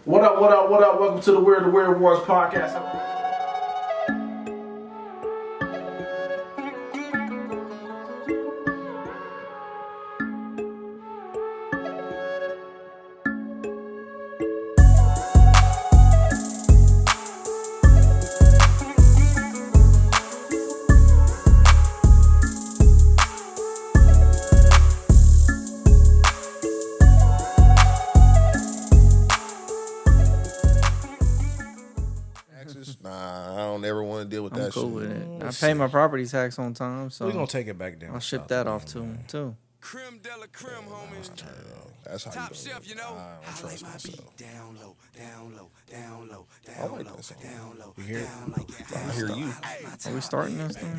What up, what up, what up? Welcome to the Weird Wars podcast. Nah, I don't ever want to deal with I'm that cool shit. with it. I pay my property tax on time, so We're gonna take it back down. I'll ship that off to him too. Creme de la creme, homie. That's how Top you chef, you know. I don't trust myself. Down low, down low, down low, I down like low, that song. down low. You hear it? I hear you. Are we starting this thing?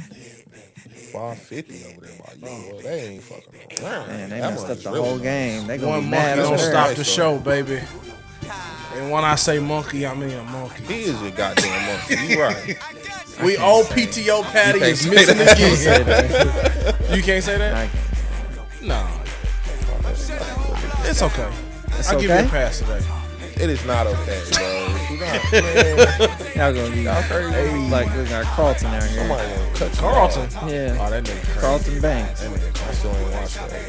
550 over there, my boy. They ain't fucking around. Man, they That messed one up is the really whole nice. game. They gonna One be monkey mad don't over stop there. the show, baby. And when I say monkey, I mean a monkey. He is a goddamn monkey. You right. We old PTO Patty can't is say missing that. again. You can't say that? I can't. No. It's okay. It's I'll give you a okay? pass today. It is not okay, bro. You not, Y'all gonna be like we got Carlton out here. somebody gonna cut you Carlton. off. Yeah, Oh, that nigga crazy. Carlton Banks. I still ain't watched that.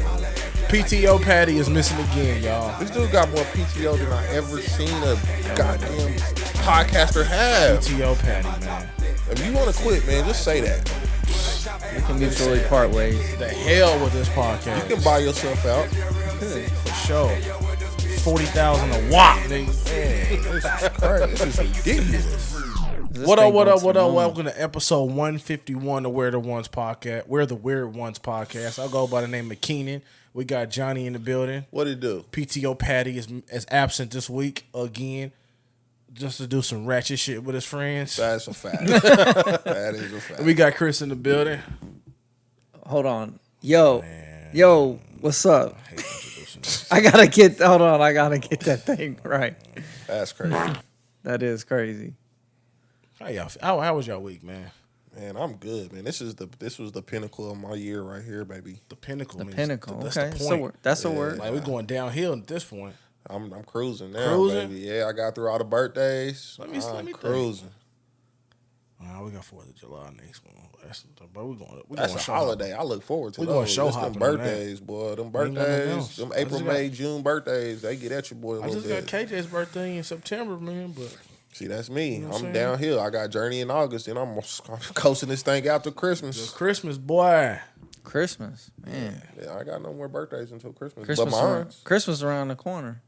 PTO Patty is missing again, y'all. This dude got more PTO than I ever seen a goddamn podcaster have. PTO Patty, man. If you want to quit, man, just say that. We can mutually part ways. The hell with this podcast. You can buy yourself out. For sure. 40,000 a wop, nigga. This is ridiculous. What up, what up, what up? Welcome to episode 151 of We're the Ones podcast. We're the Weird Ones podcast. I'll go by the name of Keenan. We got Johnny in the building. What it do? PTO Patty is absent this week again, just to do some ratchet shit with his friends. That's a fact. That is a fact. We got Chris in the building. Hold on, yo, what's up? I gotta get. Hold on, I gotta get that thing right. That's crazy. That is crazy. How y'all? How was y'all week, man? Man, I'm good, man. This was the pinnacle of my year right here, baby. The pinnacle. The means pinnacle. That's Okay, the so point. that's a word. Like we're going downhill at this point. I'm cruising now, Cruising? baby. Yeah, I got through all the birthdays. Let me I'm think. cruising. We got 4th of July next one. But we're going. That's a show holiday. I look forward to We those. going show It's them hopping on that. birthdays, boy. Them Ain't nothing else. birthdays, them I April, just got- May, June birthdays, they get at your boy a I little just got bit. KJ's birthday in September, man. But See, that's me. know what I'm I'm saying? downhill. I got Journey in August, and I'm coasting this thing out to it's Christmas. Christmas, boy. Christmas, man. Yeah, I got no more birthdays until Christmas. Christmas, but mine's Christmas around the corner.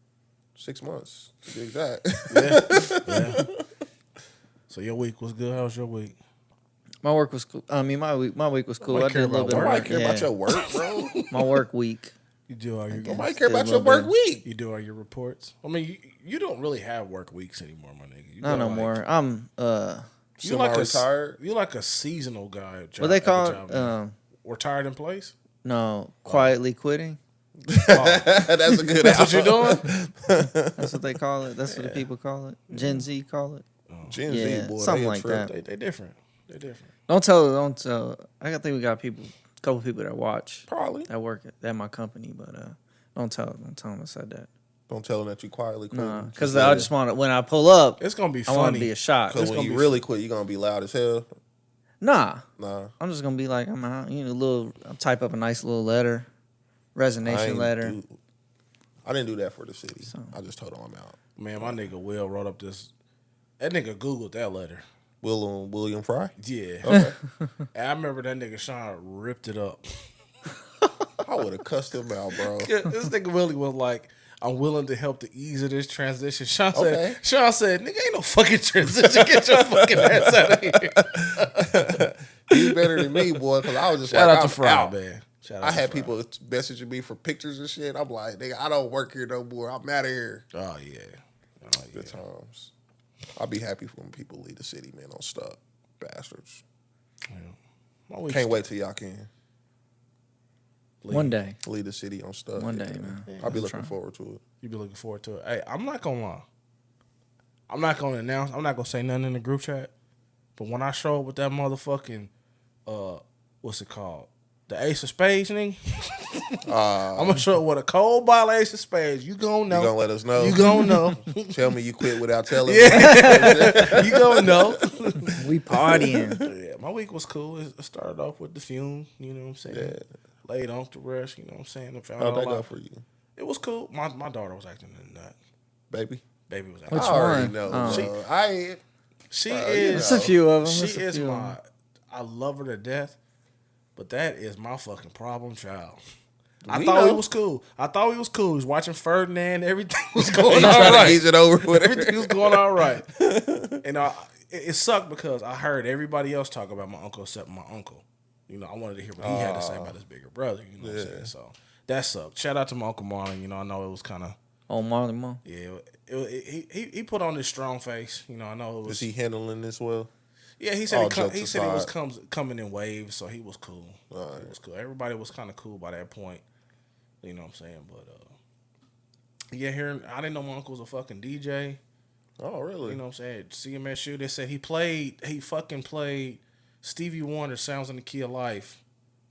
6 months to be exact. Yeah. So your week was good. How was your week? My work was cool. I mean, my week was cool. Nobody I did a little care bit about of Nobody work. care about Yeah. your work, bro. My work week. You do all your Nobody Did care a about your little work bit. week. you do all your reports. I mean, you don't really have work weeks anymore, my nigga. You Not go no like- more. I'm You like Semi-retired. You like a seasonal guy. At what they at the call job, it? man. Retired in place. No, quietly quitting. That's a good. That's what you're doing. That's what they call it. That's what the people call it. Gen Z call it. Gen Yeah, Z boy, something they a like trip. that. They different. They different. Don't tell. I think we got a couple people that watch Probably. that work at my company, but don't tell them I said that. Don't tell them that you quietly quit. Nah, because I just want to when I pull up, It's gonna be I want funny. to be a shot. Because when you really quit, you're gonna be loud as hell. Nah, Nah, I'm just gonna be like I'm out. I'll type up a nice little letter, resignation letter. I didn't do that for the city. So- I just told them I'm out. Man, my nigga Will wrote up this. That nigga Googled that letter. William Fry. Yeah. Okay. And I remember that nigga Sean ripped it up. I would have cussed him out, bro. This nigga Willie was like, I'm willing to help the ease of this transition. Sean Okay. said, nigga, ain't no fucking transition. Get your fucking ass out of here. He's better than me, boy. Because I was just Shout like, out to I'm Fry, out. man. Shout out I to had Fry. people messaging me for pictures and shit. I'm like, nigga, I don't work here no more. I'm out of here. Oh, yeah. Oh, yeah. Good times. I'll be happy when people leave the city, man, on stuff. Bastards. My week's Can't wait till y'all can One day, leave the city on stuff. One day, man. I'll be Let's looking try. forward to it. You be looking forward to it. Hey, I'm not gonna lie. I'm not gonna announce. I'm not gonna say nothing in the group chat. But when I show up with that motherfucking, what's it called? The Ace of Spades, nigga. I'm gonna show up with a cold bottle of Ace of Spades. You gonna know. You gonna let us know? You gonna know. Tell me you quit without telling me. Yeah. You gonna know. We partying. Yeah, my week was cool. It started off with the fume. You know what I'm saying? Yeah. Laid on to rest. You know what I'm saying? And found How'd out that a go lot. for you, It was cool. My daughter was acting a nut. baby? Baby was acting. Which I already one? know. Oh. She you is. It's a few of them. She It's a is few of my. 'em. I love her to death, but that is my fucking problem child. I We thought he know. was cool. He was watching Ferdinand. Everything was going He's all trying to right. ease it over with her. Everything was going all right. And it sucked because I heard everybody else talk about my uncle except my uncle. You know, I wanted to hear what he had to say about his bigger brother. You know what I'm saying? So that sucked. Shout out to my Uncle Marlon. You know, I know it was kind of. Oh, Marley Marl. Yeah, he put on this strong face. You know, I know it was. Is he handling this well? Yeah, he All said jokes he said it was aside. coming in waves, so he was cool. All right. He was cool. Everybody was kind of cool by that point. You know what I'm saying? But yeah, here I didn't know my uncle was a fucking DJ. Oh, really? You know what I'm saying? CMSU, they said he fucking played Stevie Wonder Sounds in the Key of Life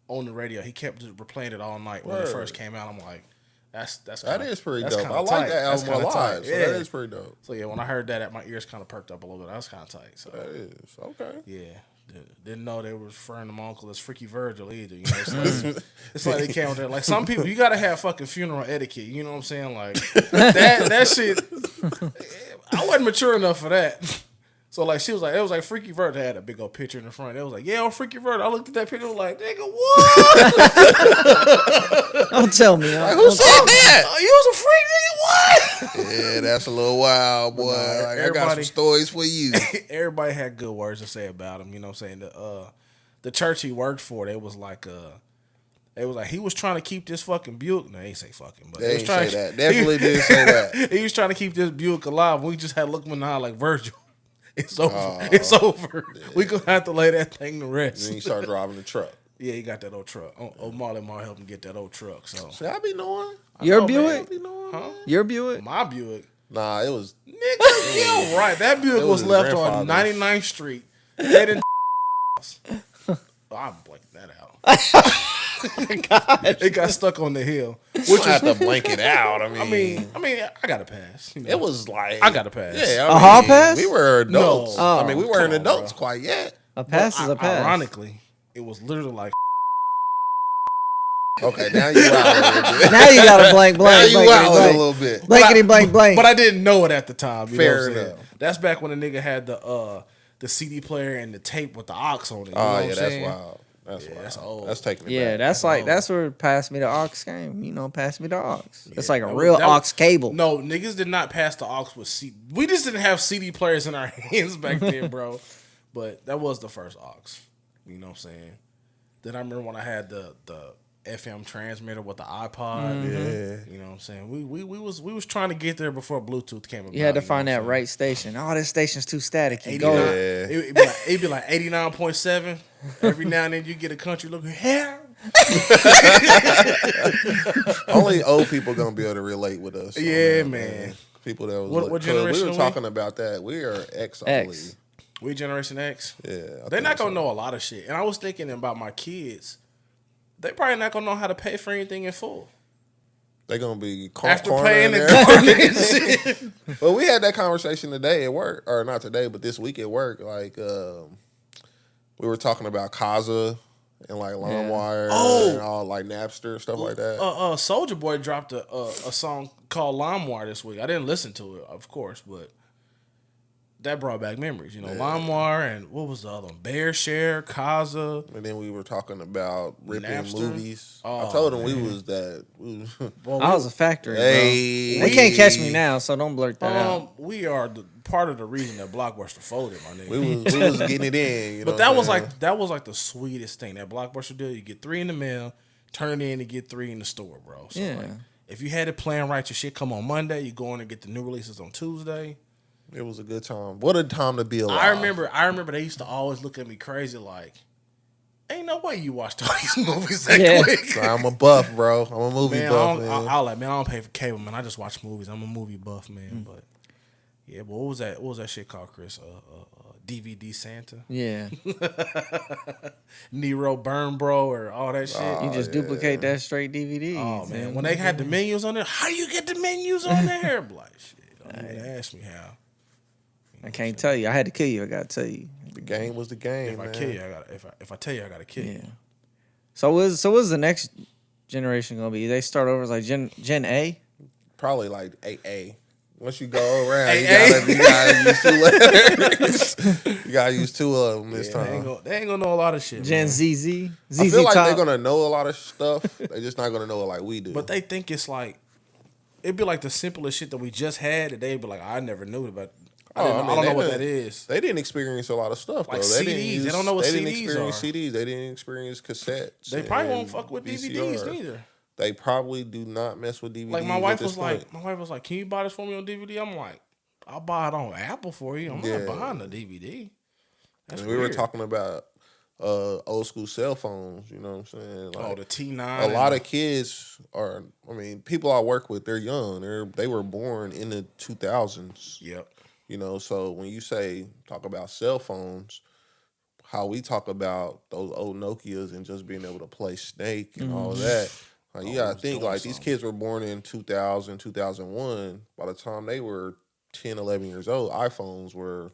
on the radio. He kept just replaying it all night when it Word. first came out. I'm like, that's That kinda, is pretty that's dope. kinda I like tight. that That's album a kinda lot. tight. So Yeah. that is pretty dope. So yeah, when I heard that, my ears kind of perked up a little bit. That was kind of tight. So That is. Okay. yeah. Didn't know they were referring to my uncle as Freaky Virgil either. You know, it's like they came with that. Like some people, you gotta have fucking funeral etiquette. You know what I'm saying? Like that shit. I wasn't mature enough for that. So like she was like, it was like Freaky Virgil. They had a big old picture in the front. It was like, yeah, I'm Freaky Virgil. I looked at that picture, I was like, nigga, what? Don't tell me. Who said that? Oh, you was a freak, nigga. What? Yeah, that's a little wild, boy. Like, I got some everybody- stories for you. Everybody had good words to say about him. You know what I'm saying? The church he worked for, they was like he was trying to keep this fucking Buick. No, they ain't say fucking, but They they was ain't trying say that. Definitely didn't say that. He was trying to keep this Buick alive. We just had to look him in the eye like Virgil. It's over. It's over. Yeah. We gonna have to lay that thing to rest. Then you start driving the truck. Yeah, he got that old truck. Marley Marl helped him get that old truck. So See, I be knowing. Your know, Buick? man. Huh? Your Buick? My Buick. Nah, it was. Nigga, yeah, right. That Buick It was was left his on grandfather's. 99th Street. They didn't. I'm blanking that out. It got stuck on the hill. Which I have to blank it out. I mean, I got a pass. You know. it was like I got a pass. Yeah, A hall pass? We were adults. No. Oh, I mean, we weren't come on, adults bro. quite yet. A pass is a pass. Ironically, it was literally like. Okay, now you out a little bit. Now you got to blank, Now blank, you blank, out a blank. little bit. Blankety blank, blank. But I didn't know it at the time. You Fair know what I'm saying? enough. That's back when the nigga had the CD player and the tape with the aux on it. You know Oh what yeah, I'm that's saying? wild. That's wild. that's old. That's taking it Yeah, back. that's like that's where pass me the aux came. You know, pass me the aux. It's like a That real was- aux cable. No, niggas did not pass the aux with CD. We just didn't have CD players in our hands back then, bro. But that was the first aux. You know what I'm saying? Then I remember when I had the FM transmitter with the iPod. Yeah. You know what I'm saying? We was trying to get there before Bluetooth came about. You had to know find what I'm that saying? right station. Oh, this station's too staticky. 89, Go. it'd be like 89.7. Every now and then you get a country look. Yeah. Only old people gonna be able to relate with us. on Yeah, that, man. People that was What cause generation we are were we? talking about that. We are X, I believe. X. We Generation X. Yeah, They're not gonna know a lot of shit. And I was thinking about my kids. They probably not gonna know how to pay for anything in full. They're gonna be After corner paying in the there. card and shit. Well, we had that conversation today at work, or not today, but this week at work. Like, we were talking about Kaza and like LimeWire and all like Napster and stuff like that. Soldier Boy dropped a song called LimeWire this week. I didn't listen to it, of course, but that brought back memories. You know, LimeWire and what was the other one? Bearshare, Kaza. And then we were talking about ripping Napster? movies. Oh, I told him we was that. Well, I was a factory, Hey. bro. They can't catch me now, so don't blurt that out. we are part of the reason that Blockbuster folded, my nigga. we was getting it in. You know But that what was I'm saying? that was like the sweetest thing. That Blockbuster deal, you get 3 in the mail, turn it in to get 3 in the store, bro. So Yeah. like, if you had it playing right, your shit come on Monday, you go in and get the new releases on Tuesday. It was a good time. What a time to be alive. I remember they used to always look at me crazy like, ain't no way you watched all these movies that Yeah. quick. So I'm a buff, bro. I'm a movie Man, buff, I man. I don't pay for cable, man. I just watch movies. I'm a movie buff, man. But yeah, but what was that shit called, Chris? DVD Santa, Yeah. Nero Burn Bro, or all that shit. You just duplicate that straight DVD. Oh man, when they had the menus on there, how you get the menus on there? Like shit, don't even ask me how. I can't tell you. I had to kill you. I gotta tell you. The game was the game. If man. I kill you, I got. If I tell you, I gotta kill you. Yeah. So what's the next generation gonna be? They start over as like Gen A. Probably like AA. Once you go around, you AA. gotta use 2 letters. You gotta use 2 of them this time. They ain't gonna know a lot of shit. Gen man. ZZ. ZZ I feel like Top. they're gonna know a lot of stuff. They're just not gonna know it like we do. But they think it's like it'd be like the simplest shit that we just had. That they'd be like, I never knew about. I don't know what that is. They didn't experience a lot of stuff. Like though. CDs. They don't know what They CDs didn't experience are. CDs. They didn't experience cassettes. They probably and won't fuck with VCRs. DVDs neither. They probably do not mess with DVDs. Like my at wife this was point. like, can you buy this for me on DVD? I'm like, I'll buy it on Apple for you. I'm not buying the DVD. That's And we were weird. talking about old school cell phones. You know what I'm saying? Like, the T9. a lot of kids are. I mean, people I work with, they're young. They were born in the 2000s. Yep. You know, so when you talk about cell phones, how we talk about those old Nokias and just being able to play Snake and all of that. Like, you gotta think, like, these kids were born in 2000, 2001. By the time they were 10, 11 years old, iPhones were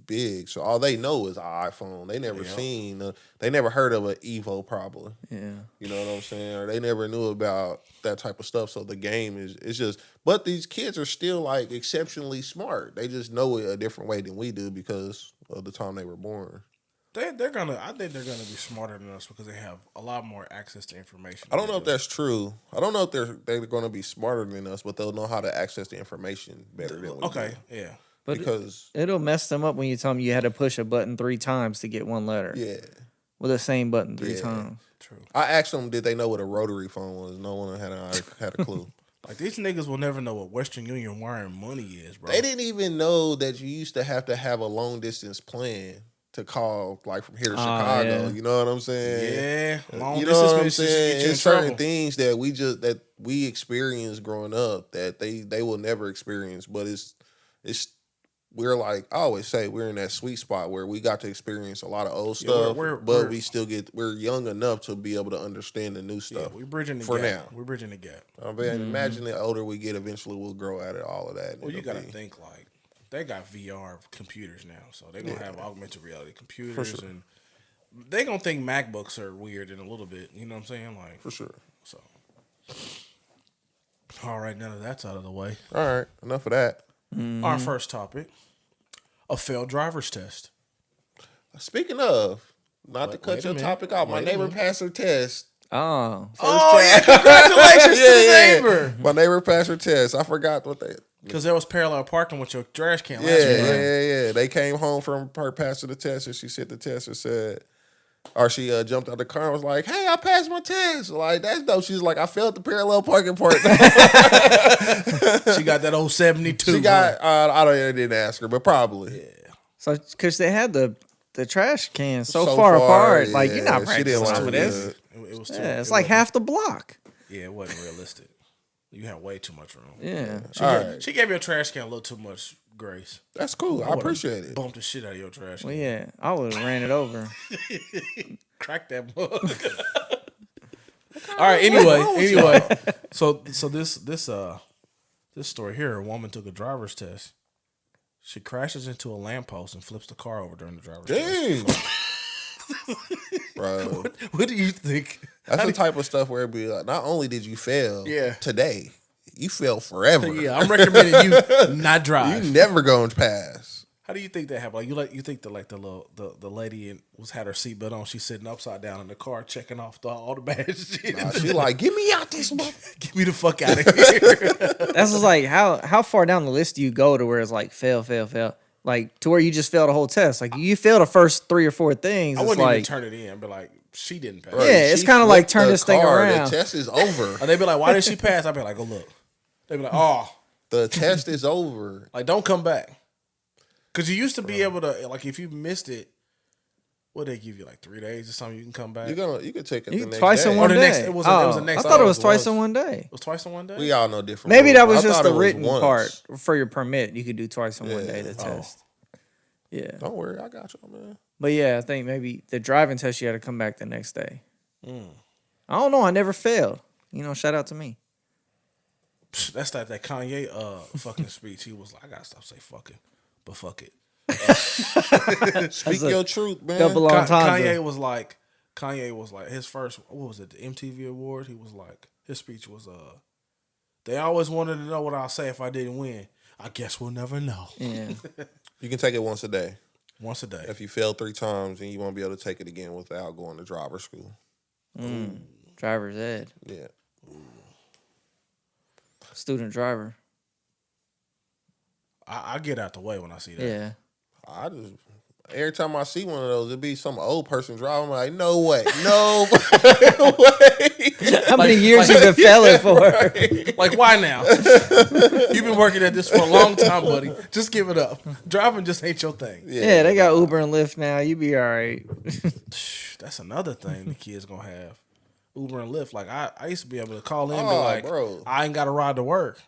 big. So all they know is an iPhone. They never they never heard of an Evo probably. Yeah. You know what I'm saying? Or they never knew about that type of stuff. So the game it's just, but these kids are still like exceptionally smart. They just know it a different way than we do because of the time they were born. I think they're gonna be smarter than us because they have a lot more access to information. I don't know if that's true. I don't know if they're going to be smarter than us, but they'll know how to access the information better than we do. Yeah. But Because it'll mess them up when you tell them you had to push a button 3 times to get one letter. yeah, With the same button 3 Yeah. times. True. I asked them, did they know what a rotary phone was? No one had a clue. Like these niggas will never know what Western Union wiring money is, bro. They didn't even know that you used to have a long distance plan to call, like, from here to Chicago. yeah. You know what I'm saying? Yeah. Long You know what I'm distance saying? get you in It's certain trouble. things that we experienced growing up that they will never experience. But we're like, I always say, we're in that sweet spot where we got to experience a lot of old stuff, but we're young enough to be able to understand the new stuff. Yeah, we're bridging the for gap. now. We're bridging the gap. I mean, imagine the older we get, eventually we'll grow out of all of that. Well, you gotta think like they got VR computers now, so they're gonna have augmented reality computers, and they gonna think MacBooks are weird in a little bit. You know what I'm saying? Like for sure. So, all right, now that that's out of the way, All right, enough of that. our first topic: a failed driver's test. Speaking of, not to cut wait a your minute. topic out, my Wait a neighbor minute. passed her test. Oh. Oh yeah! Congratulations to the neighbor. My neighbor passed her test. I forgot what they. Because there was parallel parking with your trash can last Yeah, week. Right? yeah. They came home from her passing the test, and she said the test and said, or she jumped out the car and was like, "Hey, I passed my test." Like, that's dope. She's like, "I failed the parallel parking part." She got that old 72. She got. I didn't ask her, but probably. Yeah. So, because they had the trash can so far apart, like, you're not She didn't practicing want for to this. It was too. Yeah, it's it like wasn't- half the block. Yeah, it wasn't realistic. You had way too much room. Yeah. She gave your trash can a little too much grace. That's cool. I appreciate it. Bumped the shit out of your trash can. Well, yeah, I would have ran it over. Crack that mug. All right. Anyway. So this story here. A woman took a driver's test. She crashes into a lamppost and flips the car over during the driver's test. Dang. Bro. What do you think? That's the type of stuff where it'd be like, not only did you fail today, you fail forever. Yeah, I'm recommending you not drive. You never going to pass. How do you think that happened? You think that like the lady had her seatbelt on? She's sitting upside down in the car checking off all the bad shit. Nah, she like, get me out this mother. Get me the fuck out of here. That's just like, how far down the list do you go to where it's like fail? Like, to where you just fail the whole test. Like, you fail the first 3 or 4 things. I it's wouldn't like, even turn it in, but like she didn't pass. Bro, Yeah, it's she kinda like flipped turn the this thing car, around. The test is over. And they'd be like, "Why did she pass?" I'd be like, "Go look." They'd be like, "Oh, The test is over. like don't come back," because you used to be able to like if you missed it, what they give you like 3 days or something, you can come back. You could take it the next twice day. in one the day. next- it was the next I thought day. it was It twice was. in one day. It was twice in one day. We all know different. Maybe rules. that was I just thought the it was written once. part for your permit. You could do twice in one day to test. Yeah. Don't worry, I got you, man. But yeah, I think maybe the driving test you had to come back the next day. I don't know. I never failed. Shout out to me. That's that Kanye fucking speech. He was like, I gotta stop saying fucking, but fuck it. Speak your truth, man. Double entendre. Kanye was like his first, what was it, the MTV award? He was like, his speech was they always wanted to know what I'll say if I didn't win. I guess we'll never know. Yeah. You can take it once a day. Once a day. If you fail 3 times, and you won't be able to take it again without going to driver's school. Driver's ed. Yeah. Student driver. I get out the way when I see that. Yeah. Every time I see one of those, it'd be some old person driving. I'm like, no way. No way. How many years you been failing for? Like, why now? You've been working at this for a long time, buddy. Just give it up. Driving just ain't your thing. Yeah, they got Uber and Lyft now. You be all right. That's another thing the kids gonna have. Uber and Lyft. Like, I used to be able to call in and be like, bro, I ain't got to ride to work.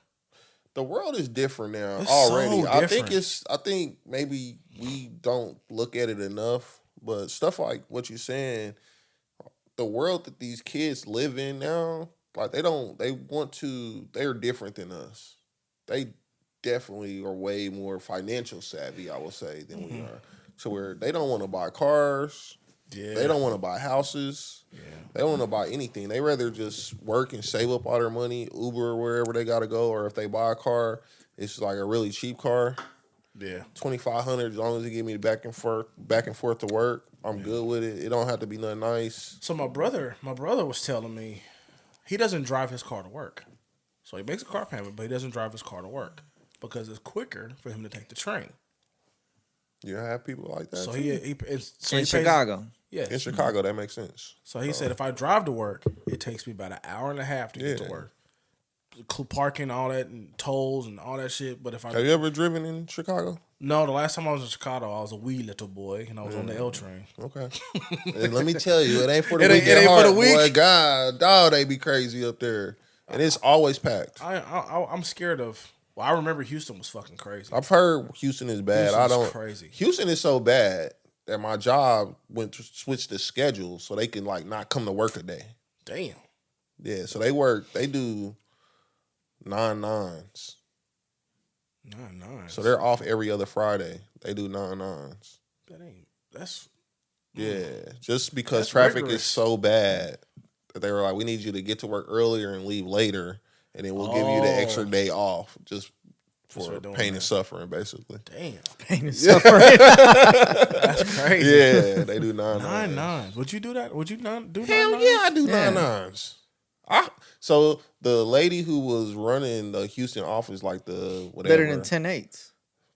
The world is different now It's already. so I different. I think maybe we don't look at it enough, but stuff like what you're saying, the world that these kids live in now, like they're different than us. They definitely are way more financial savvy, I would say, than we are. So where they don't want to buy cars. Yeah. They don't want to buy houses. Yeah. They don't want to buy anything. They rather just work and save up all their money, Uber wherever they got to go, or if they buy a car, it's like a really cheap car. Yeah. $2,500 as long as it give me back and forth to work. I'm good with it. It don't have to be nothing nice. So my brother was telling me he doesn't drive his car to work. So he makes a car payment, but he doesn't drive his car to work because it's quicker for him to take the train. You have people like that. So too? he In Chicago. Yeah. In Chicago, that makes sense. So he said if I drive to work, it takes me about an hour and a half to get to work. Parking, all that, and tolls and all that shit. But if I Have you ever driven in Chicago? No, the last time I was in Chicago, I was a wee little boy and I was on the L train. Okay. And let me tell you, it ain't for the It weak ain't at for heart, the weak. boy. God, dog, they be crazy up there, and it's always packed. I'm scared of. Well, I remember Houston was fucking crazy. I've heard Houston is bad. Houston's crazy. Houston is so bad that my job went to switch the schedule so they can like not come to work a day. Damn. Yeah, so they do 9/9s. 9/9. So they're off every other Friday. They do 9/9s. That's Yeah, just because That's traffic rigorous. is so bad that they were like, we need you to get to work earlier and leave later, and then we'll give you the extra day off just for doing pain that. and suffering, basically. damn. Pain and suffering. That's crazy. Yeah, they do 9/9s. 9/9. Would you do that? Would you not do 9/9? Hell yeah, I do 9/9s. So the lady who was running the Houston office, like the whatever, Better than 10/8.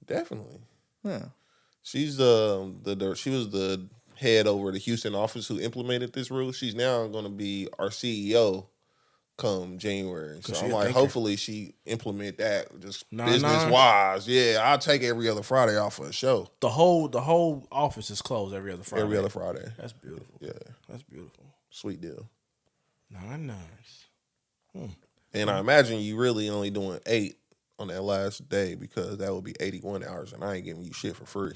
definitely. Yeah. She's she was the head over the Houston office who implemented this rule. She's now going to be our CEO come January. So I'm like, hopefully she implement that just 9/9? business wise. Yeah, I'll take every other Friday off for a show. The whole office is closed every other Friday. Every other Friday. That's beautiful. Yeah, That's beautiful. sweet deal. 9/9s. And I imagine you really only doing 8 on that last day because that would be 81 hours, and I ain't giving you shit for free.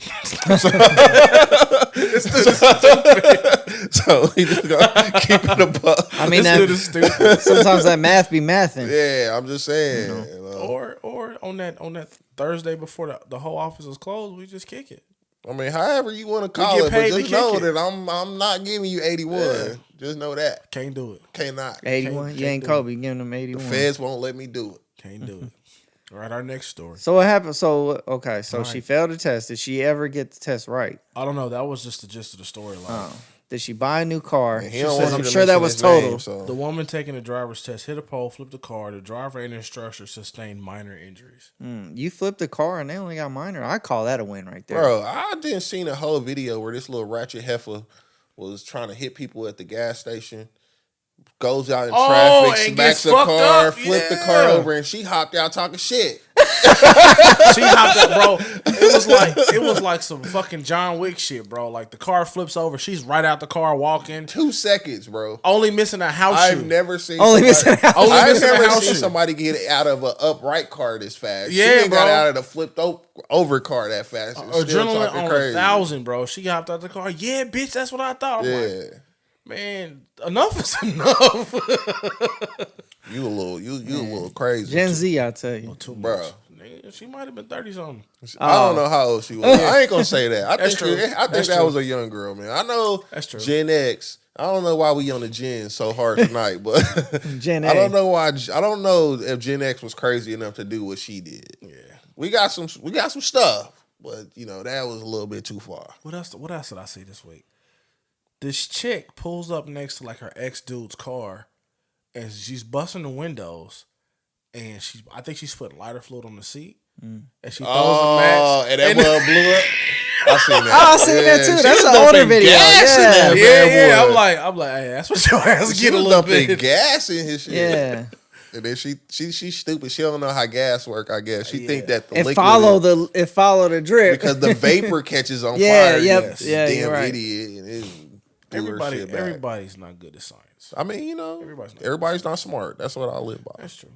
So we just gonna keep it a buck. I mean, This dude is stupid. sometimes that math be mathing. Yeah, I'm just saying. You know. Or on that Thursday before the whole office is closed, we just kick it. I mean, however you want to call get it, but paid to just know kick it. that I'm not giving you 81. Yeah. Just know that. Can't do it. Cannot. 81. You ain't Kobe giving them 81. Feds won't let me do it. Can't do it. All right, our next story. So what happened? So she Right. failed the test. Did she ever get the test right? I don't know. That was just the gist of the story. Like, Did she buy a new car? And he She don't says, want you I'm to sure that mention was his total. name, so. the woman taking the driver's test hit a pole, flipped the car. The driver and instructor sustained minor injuries. You flipped the car and they only got minor. I call that a win right there. Bro, I didn't see a whole video where this little ratchet heifer was trying to hit people at the gas station, goes out in traffic, and smacks gets the fucked car, up. flipped the Yeah. car over, and she hopped out talking shit. She hopped up, bro. It was like some fucking John Wick shit, bro. Like the car flips over, she's right out the car walking. 2 seconds, bro. Only missing a house shoe. I've never seen Only missing a house Only I've missing a never house seen shoe. somebody get out of an upright car this fast. Yeah, she ain't got bro. out of the flipped over car that fast. It's still Adrenaline talking on crazy. 1,000, bro. She hopped out the car. Yeah, bitch, that's what I thought. I'm like, Yeah. man, enough is enough. You a little crazy. Gen Z, I tell you. Too much. Bro. Nigga, she might have been 30 something. I don't know how old she was. I ain't gonna say that. I That's think true. I think That's that true. was a young girl, man. I know That's true. Gen X. I don't know why we on the Gen so hard tonight, but Gen I A. don't know why. I don't know if Gen X was crazy enough to do what she did. Yeah. We got some stuff, but you know that was a little bit too far. What else did I see this week? This chick pulls up next to like her ex dude's car, and she's busting the windows, and I think she's put lighter fluid on the seat, and she throws the match. And that mug blew up. I seen that. Oh, I seen that too. She That's was an older dumping video. gas in Yeah. that Yeah, bad boy. I'm like, hey, that's what your ass She get a was little dumping bit. gas in his shit. Yeah. And then she's stupid. She don't know how gas work. I guess she think that the It liquid follow the drip. because the vapor catches on Yeah, fire. yep, Yes. yeah, Damn you're right. idiot. And it blew her shit back. Everybody's not good at science. I mean, you know, everybody's not smart. That's what I live by. That's true.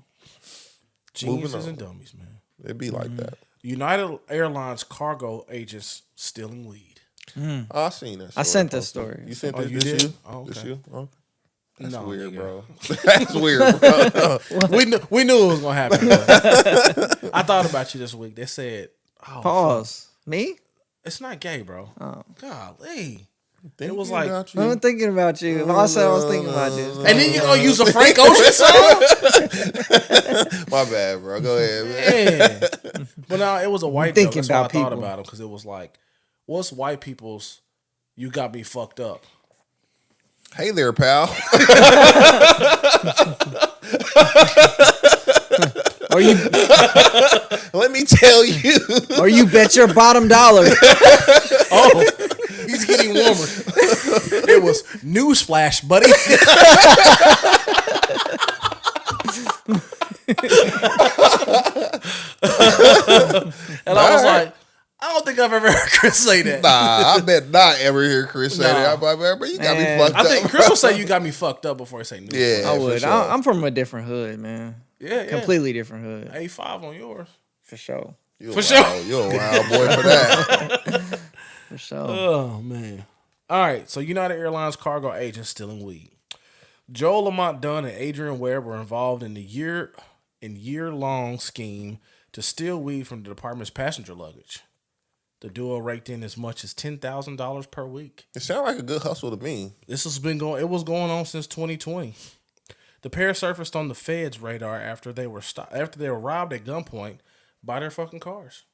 Moving Geniuses on. and dummies, man. It'd be like that. United Airlines cargo agents stealing weed. Oh, I seen that. I Story sent that posted. story. You sent Oh, this? you This did? you? Oh, This okay. you? Oh. That's No, weird, nigga. bro. That's weird, bro. we knew it was gonna happen. But I thought about you this week. They said, "Oh, Pause. Me? it's not gay, bro." Oh. Golly. Thinking was like- about you. I'm thinking about you. If I said I was thinking about you. And then you gonna use a Frank Ocean song? My bad, bro. Go ahead, man. Man. But no, it was a white joke. thinking That's why I about thought people. about him because it was like, what's white people's? You got me fucked up. Hey there, pal. Or you Let me tell you. or you bet your bottom dollar. Oh, he's getting warmer. It was newsflash, buddy. And I was like, I don't think I've ever heard Chris say that. Nah, I bet not ever hear Chris say Nah. that. But you got me Man. fucked I up. think Chris will say you got me fucked up before he say newsflash. Yeah, I for would. sure. I'm from a different hood, man. Yeah. Completely different hood. A5 on yours. For sure. You For a sure. wild- You a wild boy for that. For sure. Oh man. All right. So United Airlines cargo agents stealing weed. Joel Lamont Dunn and Adrian Webb were involved in the year-long scheme to steal weed from the department's passenger luggage. The duo raked in as much as $10,000 per week. It sounds like a good hustle to me. This has been going. It was going on since 2020. The pair surfaced on the Fed's radar after they were robbed at gunpoint by their fucking cars.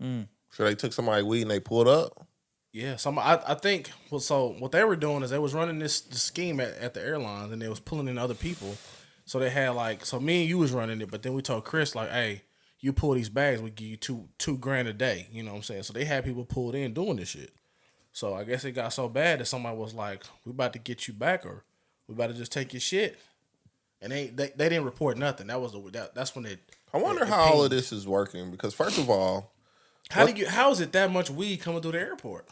So they took somebody's weed and they pulled up. Yeah, I think. Well, so what they were doing is they was running this scheme at the airlines, and they was pulling in other people. So they had so me and you was running it, but then we told Chris like, hey, you pull these bags, we give you two grand a day. You know what I'm saying? So they had people pulled in doing this shit. So I guess it got so bad that somebody was like, we about to get you back, or we about to just take your shit. And they didn't report nothing. That's when it. I wonder how all of this is working because first of all, How is it that much weed coming through the airport?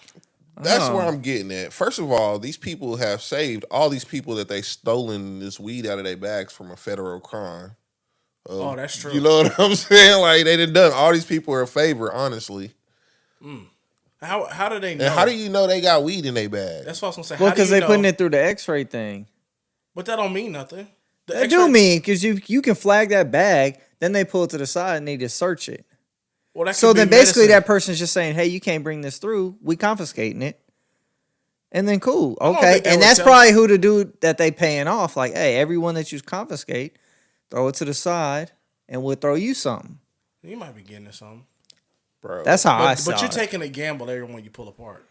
that's where I'm getting at. First of all, these people have saved all these people that they stolen this weed out of their bags from a federal crime. Oh, that's true. You know what I'm saying? Like they done all these people a favor, honestly. How do they know? And how do you know they got weed in their bag? That's what I was gonna say. Well, How do because you they know? putting it through the X-ray thing. But that don't mean nothing. The They X-ray- do mean because you can flag that bag, then they pull it to the side and they just search it. Well, that So could be then basically medicine. that person's just saying, hey, you can't bring this through. We confiscating it. And then cool. don't Okay. think they And would that's tell- probably who the dude that they paying off. Like, hey, everyone that you confiscate, throw it to the side and we'll throw you something. You might be getting something. Bro. That's how I saw But you're it. taking a gamble every one you pull apart.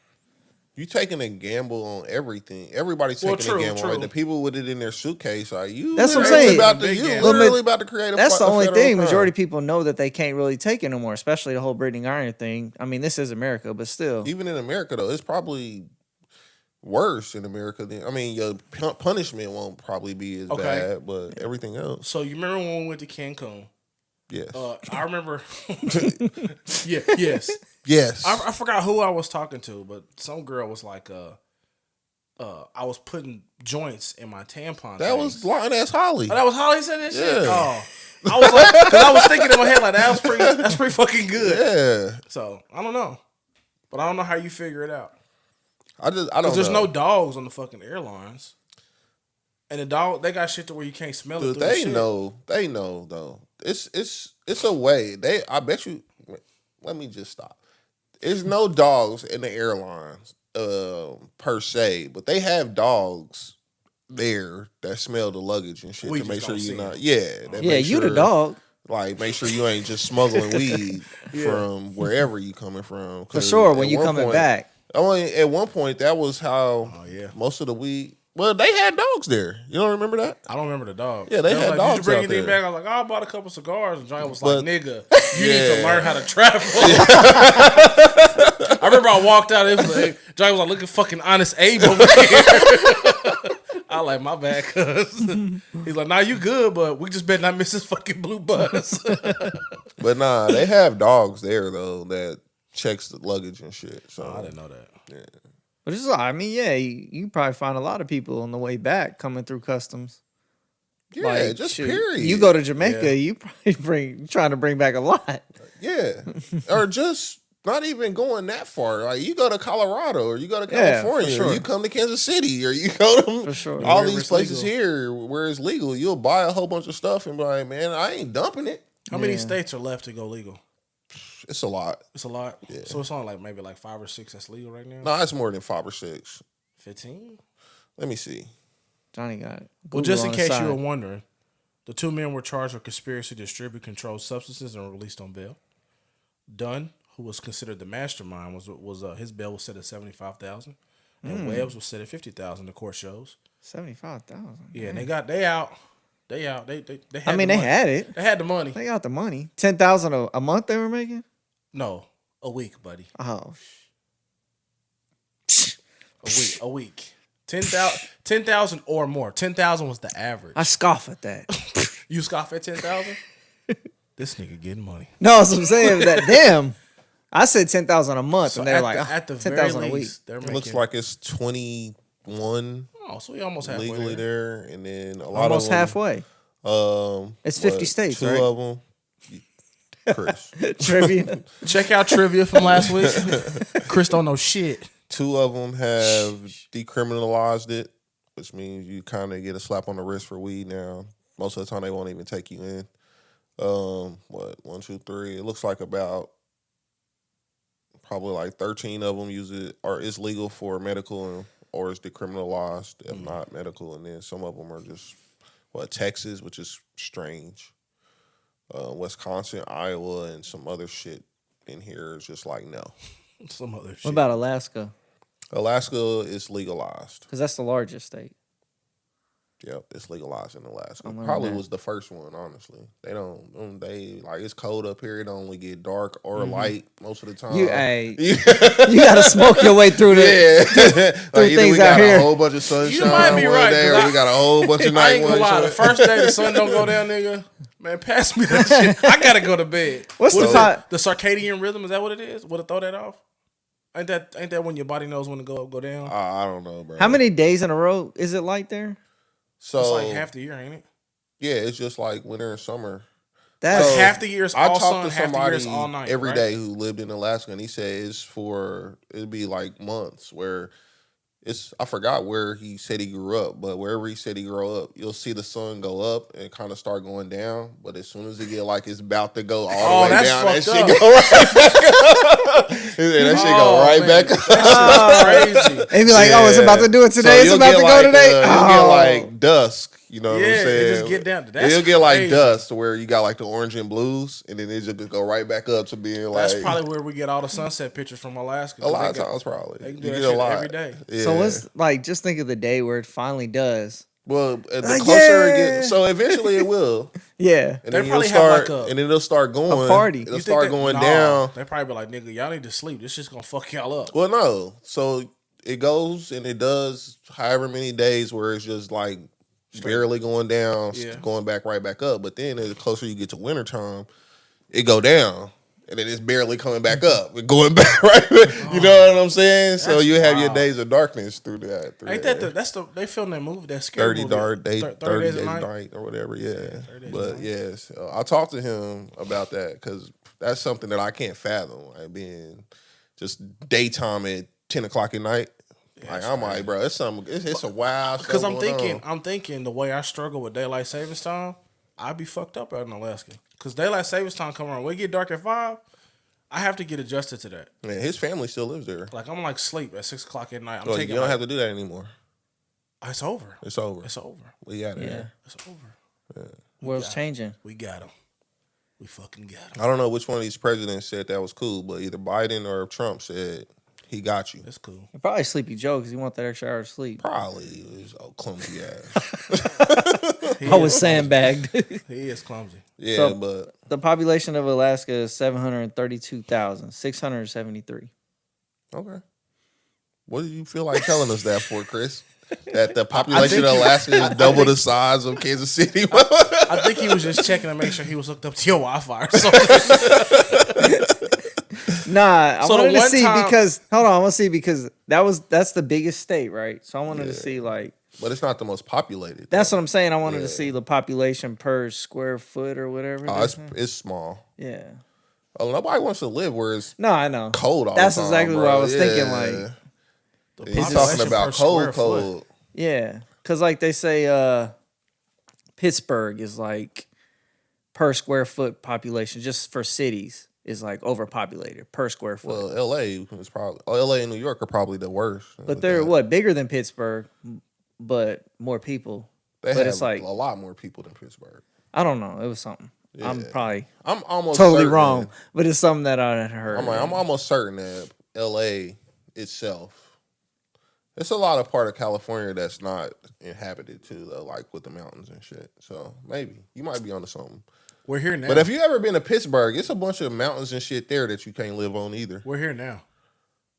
You taking a gamble on everything. Everybody's Well, taking true, a gamble. true. Like the people with it in their suitcase are you. That's what I'm literally saying. About to, Big you gamble. literally about to create a. That's the a only federal thing. crime. Majority of people know that they can't really take it no more, especially the whole breeding iron thing. I mean, this is America, but still. Even in America though, it's probably worse in America than. I mean, your punishment won't probably be as Okay. bad, but everything else. So you remember when we went to Cancun? Yes. I remember. Yeah. Yes. Yes. I forgot who I was talking to, but some girl was like, I was putting joints in my tampon. That was blind ass Holly. Oh, that was Holly said that shit. Yeah. Oh, I was like, because I was thinking in my head like that's pretty fucking good. Yeah. So I don't know, but I don't know how you figure it out. I don't know. Because there's no dogs on the fucking airlines, and the dog they got shit to where you can't smell it. Dude, they know. They know though. It's a way. I bet you. Let me just stop. There's no dogs in the airlines per se, but they have dogs there that smell the luggage and shit We to make just sure don't you're see not. it. Yeah, that Yeah, make you the sure- dog. Like, make sure you ain't just smuggling weed from wherever you coming from. For sure, when at you one coming point- back. Only at one point, that was how yeah. most of the weed. Well, they had dogs there. You don't remember that? I don't remember the dog. Yeah, they was had like, dogs Did you bring out anything there. back? I was like, oh, I bought a couple cigars. And Johnny was But- like, nigga, you need to Yeah. learn how to travel. I remember I walked out. It was like, Johnny was like, look at fucking Honest Abe over here. I like, my bad, cuz. He's like, nah, you good, but we just better not miss this fucking blue bus. But nah, they have dogs there though that checks the luggage and shit. So I didn't know that. But it's like, I mean, yeah, you probably find a lot of people on the way back coming through customs. yeah, Like, just shoot, period. You go to Jamaica, Yeah. you probably trying to bring back a lot. yeah, or just not even going that far. Like you go to Colorado or you go to Yeah, for California or sure. you come to Kansas City or you go to For sure. all Wherever these it's places legal. here where it's legal. You'll buy a whole bunch of stuff and be like, man, I ain't dumping it. How many Yeah. states are left to go legal? It's a lot. It's a lot. So it's only like maybe like 5 or 6 that's legal right now. No, it's more than 5 or 6. 15. Let me see. Johnny got it. Well, Google just in on the case side. you were wondering, the 2 men were charged with conspiracy to distribute controlled substances and were released on bail. Dunn, who was considered the mastermind, was his bail was set at $75,000, and Webbs was set at $50,000. The court shows. 75,000. Yeah, and they out. They had I mean, the they money. had it. They had the money. They got the money. 10,000 a month they were making. No, a week, buddy. Oh, A week. 10,000 or more. 10,000 was the average. I scoff at that. You scoff at 10,000? This nigga getting money. No, that's what I'm saying. That damn. I said 10,000 a month, and they're at like at the 10,000 very a week. least, they're It making. looks like it's 21 Oh, so we almost halfway legally there. there, and then a lot Almost of them, halfway. It's 50 states, 2 right? of them. Chris. Trivia. Check out trivia from last week. Chris don't know shit. 2 of them have decriminalized it, which means you kind of get a slap on the wrist for weed now. Most of the time, they won't even take you in. 1, 2, 3. It looks like about probably like 13 of them use it, or it's legal for medical, or it's decriminalized if not medical. And then some of them are just Texas, which is strange. Wisconsin, Iowa, and some other shit in here is just like no. Some other shit. What about Alaska? Alaska is legalized. Because that's the largest state. Yep, it's legalized in Alaska. I'm learning Probably that. was the first one, honestly. They like it's cold up here. It don't only get dark or Mm-hmm. light most of the time. You gotta smoke your way through the. yeah, like either things we out got here. a whole bunch of sunshine might be one right, day, 'cause or we got a whole bunch of I night ain't gonna one. lie. The shit. first day the sun don't go down, nigga. Man, pass me that shit. I gotta go to bed. What's What the is time? it? The circadian rhythm? Is that what it is? Would it throw that off? Ain't that when your body knows when to go up, go down? I don't know, bro. How many days in a row is it like there? So It's like half the year, ain't it? yeah, it's just like winter and summer. That's Like half the year is I all talked sun, to half the year is somebody all night. every right? day who lived in Alaska, and he said it'd be like months where I forgot where he said he grew up, but wherever he said he grew up, you'll see the sun go up and kind of start going down. But as soon as it get like it's about to go all the way that's down, that fucked shit up. go right back up. And that shit go right man. back up. That shit's crazy. They'd be like, oh, it's about to do it today. It's you'll about get to like, go today. You'll Oh. get like dusk. You know what Yeah, I'm it saying? just get down to that. You'll get like dusk to where you got like the orange and blues, and then it just go right back up to being like. That's probably where we get all the sunset pictures from Alaska. a lot of times, probably. They can do You that get a shit lot every day. Yeah. So let's just think of the day where it finally does. Well, the closer it yeah. gets, so eventually it will, Yeah. and They then probably you'll start, have like a- and then it'll start going party. It'll You think start that- going Nah, down. They probably be like, nigga, y'all need to sleep. This shit's gonna fuck y'all up. Well, no, so it goes and it does however many days where it's just like barely going down, Yeah. going back right back up. But then the closer you get to wintertime, it go down. And then it's barely coming back up. We're going back, right? You know what I'm saying? So you have your days of darkness through that. Ain't that they filmed that movie, that scary 30 movie. dark day, 30 days of night? night or whatever, yeah. But yes, I talked to him about that because that's something that I can't fathom. Like being just daytime at 10 o'clock at night. Yeah, like I'm like, bro, it's something. It's a wild. Because I'm thinking the way I struggle with daylight savings time, I'd be fucked up out in Alaska. Because daylight savings time come around, when it get dark at 5, I have to get adjusted to that. Man, his family still lives there. Like I'm like sleep at 6 o'clock at night. You don't have to do that anymore. It's over. It's over. It's over. We got it. Yeah. It's over. Yeah. World's changing. We got him. We fucking got him. I don't know which one of these presidents said that was cool, but either Biden or Trump said he got you. That's cool. Probably Sleepy Joe because he want that extra hour of sleep. Probably his old clumsy ass. I was sandbagged. He is clumsy. Yeah, So, but the population of Alaska is 732,673. Okay. What do you feel like telling us that for, Chris? That the population of Alaska is double the size of Kansas City? I think he was just checking to make sure he was hooked up to your Wi-Fi or something. Nah, I So the wanted to one see time- because hold on, I want to see because that's the biggest state, right? So I wanted to see like But it's not the most populated. that's what I'm saying. I wanted to see the population per square foot or whatever. Oh, it's small. Yeah. Oh, nobody wants to live where it's No, I know. cold all That's the time, exactly bro. what I was thinking. Yeah. Like, The He's population talking about per square cold. foot. yeah, because like they say, Pittsburgh is like per square foot population just for cities is like overpopulated per square foot. Well, L.A. is probably L.A. and New York are probably the worst. But they're bigger than Pittsburgh, but more people. They but have it's like a lot more people than Pittsburgh. I don't know. It was something. Yeah. I'm probably I'm almost totally certain- wrong, but it's something that I had heard. I'm almost certain that L.A. itself, it's a lot of part of California that's not inhabited too, though, like with the mountains and shit. So maybe you might be onto something. We're here now. But if you ever been to Pittsburgh, it's a bunch of mountains and shit there that you can't live on either. We're here now.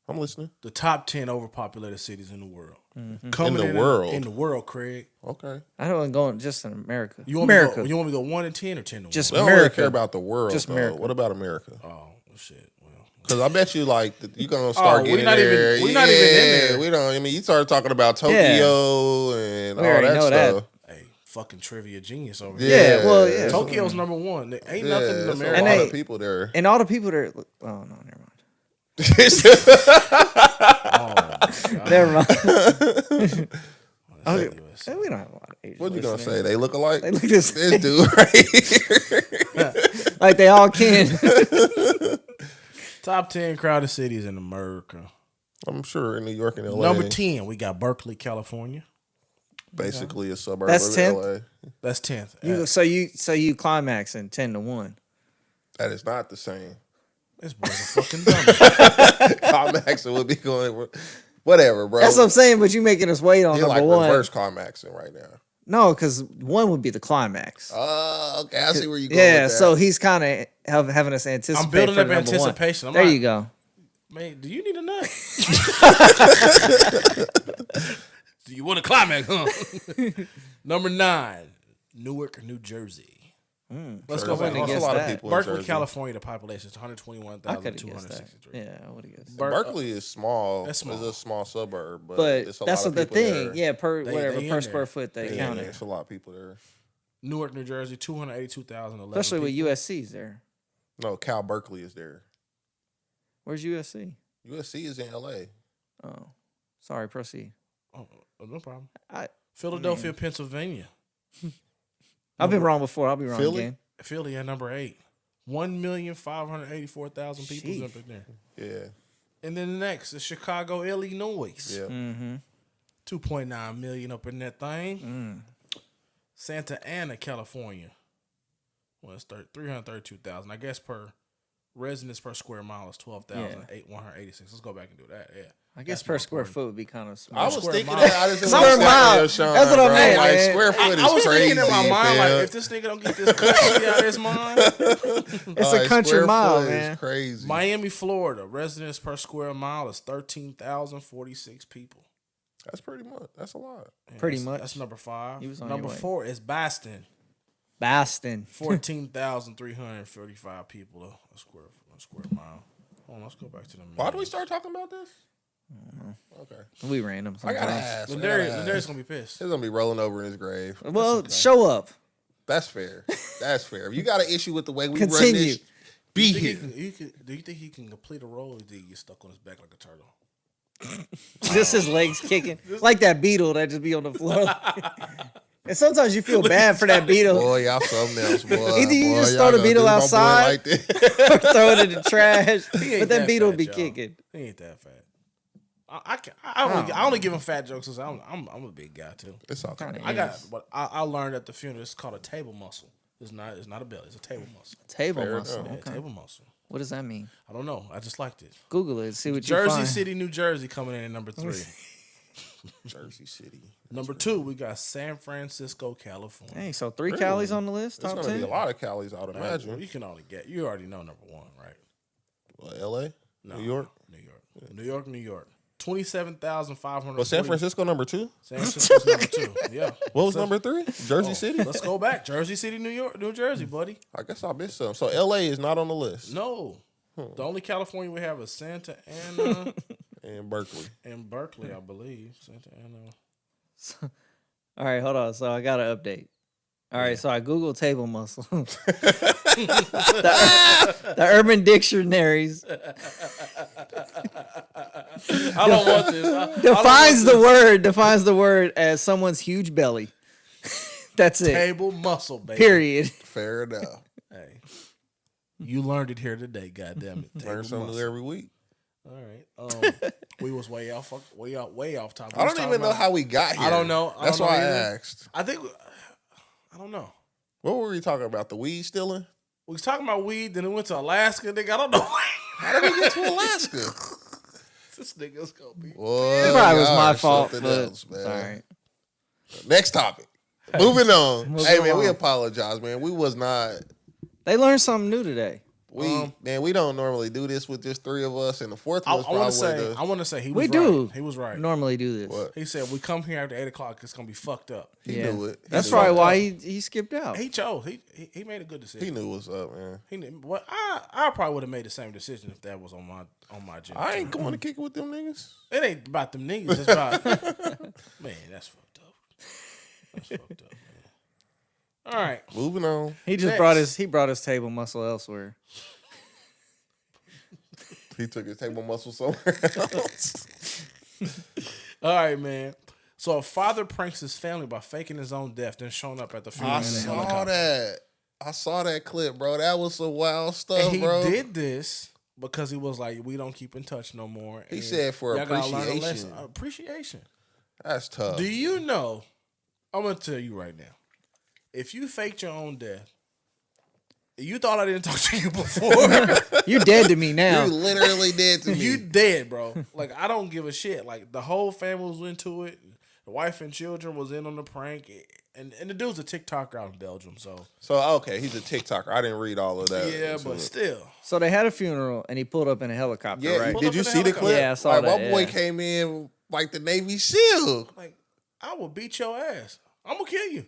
I'm listening. The top 10 overpopulated cities in the world. Mm-hmm. In the world? In the world, Craig. Okay. I don't going just in America. You want America. Me to go 1 to 10 or 10 to 1? Just We don't really America. care about the world. Just though. America. What about America? Oh, well, shit. Well, Because I bet you like you're gonna start we getting not even- there. we not even in there. We don't. I mean, you started talking about Tokyo and We all already that know stuff. hey, fucking trivia genius over Yeah, here. Yeah, well, yeah. Tokyo's number 1. There ain't Yeah, nothing in there's America. a And lot of people there. And all the people there. Oh no, never mind. Never mind. Oh, We don't have a lot of Asians. What you gonna listening. say? They look alike. They look the same. This dude right here. Like they all can. Top 10 crowded cities in America. I'm sure in New York and LA. Number 10, we got Berkeley, California. basically a suburb That's of 10th? LA. That's 10th. So you climax in 10-1. That is not the same. This boy's a fucking dummy. Climaxing would be going. Whatever, bro. That's what I'm saying. But you making us wait on You're number like one. reverse climaxing right now. No, because 1 would be the climax. Oh, okay. I see where you going. Yeah, with that. so he's kind of having us anticipate. I'm building for up number one. anticipation. I'm There not- you go. Man, do you need a nut? Do you want a climax, huh? Number 9, Newark, New Jersey. Let's go back. wouldn't have That's a guessed lot of that. people. in Berkeley, Jersey. California, the population is I could have guessed that. 121,263. Yeah, I would have guessed. Berkeley is small. That's small. It's a small suburb, but, But it's a that's lot of the people thing. there. Yeah, per They whatever in per there. square foot they Yeah, count it. it's a lot of people there. Newark, New Jersey, 282,011. Especially with people. USC's there. No, Cal Berkeley is there. Where's USC? USC is in LA. Oh, sorry. Proceed. Oh, no problem. I Philadelphia, Pennsylvania. I've been wrong before. I'll be wrong Philly? again. Philly at number 8. 1,584,000 people is Sheesh. up in there. Yeah, And then the next is Chicago, Illinois. yeah. Mm-hmm. 2.9 million up in that thing. Santa Ana, California. Well, it's 332,000. I guess per residence per square mile is 12,186. Let's go back and do that. Yeah. I guess That's per more square important. foot would be kind of I small. was Square thinking mile. that. I just Square didn't mile. understand, Sean, That's what I bro. meant, Like man. square foot is I was crazy. thinking in my mind, fam. like, if this nigga don't get this country out of his mind. It's a country square mile, foot is man. crazy. Miami, Florida, residence per square mile is 13,046 people. That's pretty much. That's a lot. Yeah, Pretty that's- much. That's number 5. He was on Number your way. 4 is Boston. Boston. 14,335 people a square mile. Hold on, let's go back to the. Why do we start talking about this? Okay. We random I gotta sometimes. ask. Lindarius gonna be pissed. He's gonna be rolling over in his grave. Well, show up. That's fair. That's fair. If you got an issue with the way we run Continue. this, be Do here. you think he can complete a roll, or do he get stuck on his back like a turtle? Just his legs kicking. Like that beetle that just be on the floor. And sometimes you feel bad for that beetle. Boy, y'all something else, boy. Either you Boy, just y'all throw the gonna beetle do my boy outside like this. or throw it in the trash. He ain't But that beetle fat, be y'all. kicking. He ain't that fat. I only give him fat jokes because I'm a big guy too. It's all kind of. I learned at the funeral. It's called a table muscle. It's not a belly. It's a table muscle. Table Fair muscle. enough. Yeah, Okay. table muscle. What does that mean? I don't know. I just liked it. Google it. See what you Jersey find. City, New Jersey, coming in at number 3. Jersey City. Number 2, we got San Francisco, California. Hey, so 3 Calis on the list. There's Top gonna be 10. a lot of Calis, I would Well, imagine. you already know number 1, right? What, L.A., No, New York. New York. 27,500. Well, San Francisco number 2. San Francisco's number 2. Yeah. What was number 3? Jersey City. Let's go back. Jersey City, New Jersey, buddy. I guess I missed some. So L.A. is not on the list. No. The only California we have is Santa Ana And Berkeley. and Berkeley, I believe. Santa Ana. All right, hold on. So I got an update. All right, so I Googled table muscle. the Urban Dictionaries I don't want this. defines the word as someone's huge belly. That's it. Table muscle, baby. Period. Fair enough. Hey, you learned it here today. Goddamn it. Learn Table something new muscle. every week. All right. We was way off topic. I don't even know how we got here. I don't know. That's why I either. asked. I think I don't know. What were we talking about? The weed stealing? We was talking about weed, then it went to Alaska. Nigga, I don't know. How did we get to Alaska? This nigga's gonna be. Boy, It probably was y'all my are fault. something But else, man. it's all right. Next topic. Moving on. Moving Hey man, we along. apologize, man. We was not. They learned something new today. We don't normally do this with just 3 of us, and the 4th I was probably want to say he was We right. do. He was right. Normally do this. What? He said we come here after 8:00. It's gonna be fucked up. He Yeah. knew it. That's He knew probably it. why he skipped out. He chose. He made a good decision. He knew what's up, man. He knew, well, I probably would have made the same decision if that was on my agenda. I ain't going to kick it with them niggas. It ain't about them niggas. It's about man. That's fucked up. That's fucked up, man. All right. Moving on. He just Next. brought his table muscle elsewhere. He took his table muscle somewhere else. All right, man. So a father pranks his family by faking his own death, then showing up at the funeral. I in a saw helicopter. that. I saw that clip, bro. That was some wild stuff, And he bro. did this because he was like, "We don't keep in touch no more." He and said for y'all gotta learn a appreciation. lesson. Appreciation. That's tough. Do you know? I'm gonna tell you right now. If you faked your own death, you thought I didn't talk to you before. You dead to me now. You literally did to me. You dead, bro. Like I don't give a shit. Like the whole family was into it. The wife and children was in on the prank, and the dude's a TikToker out in Belgium. So Okay, he's a TikToker. I didn't read all of that. yeah, into but it. still, So they had a funeral and he pulled up in a helicopter, Yeah, right? Pull did up you in the see the helicopter. clip? Yeah, I saw like, that, my boy yeah. came in like the Navy SEAL. like I will beat your ass. I'm gonna kill you.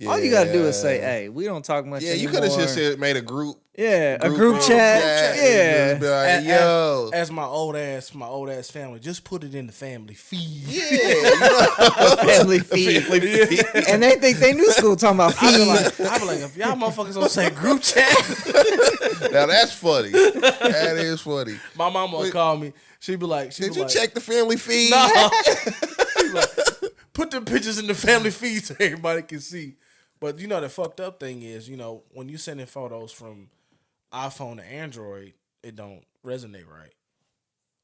All you gotta do is say, "Hey, we don't talk much Yeah, anymore." you could have just said, made a group. "Yeah, a group chat." and Yeah, just be like, yo. As my old ass family, just put it in the family feed. Yeah, family feed. And they think they knew school talking about I feed. be like, if y'all motherfuckers don't say group chat, now that's funny. That is funny. my mama would call me. She'd be like, Did you check the family feed? No. She'd be like, put the pictures in the family feed so everybody can see. But you know the fucked up thing is, you know, when you sending photos from iPhone to Android, it don't resonate right.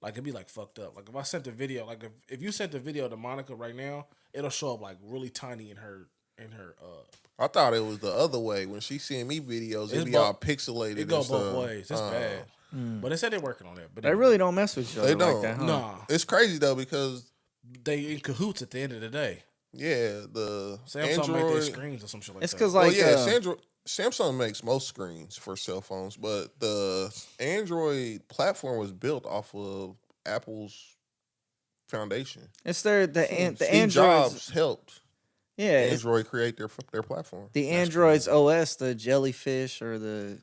Like it'd be like fucked up. Like if I sent the video, like if you sent the video to Monica right now, it'll show up like really tiny in her I thought it was the other way. When she sent me videos, it'd It's be both- all pixelated. it go and both stuff. ways. It's bad. But they said they're working on that. But They really don't mess with each other They like don't. that, huh? nah. It's crazy though because They in cahoots at the end of the day. yeah, the Samsung make their Android. screens or some shit like It's that. because Well, like yeah, Samsung makes most screens for cell phones, but the Android platform was built off of Apple's foundation. it's the Steve Androids. Jobs helped. Yeah, Android create their platform. the Android's OS, the jellyfish or the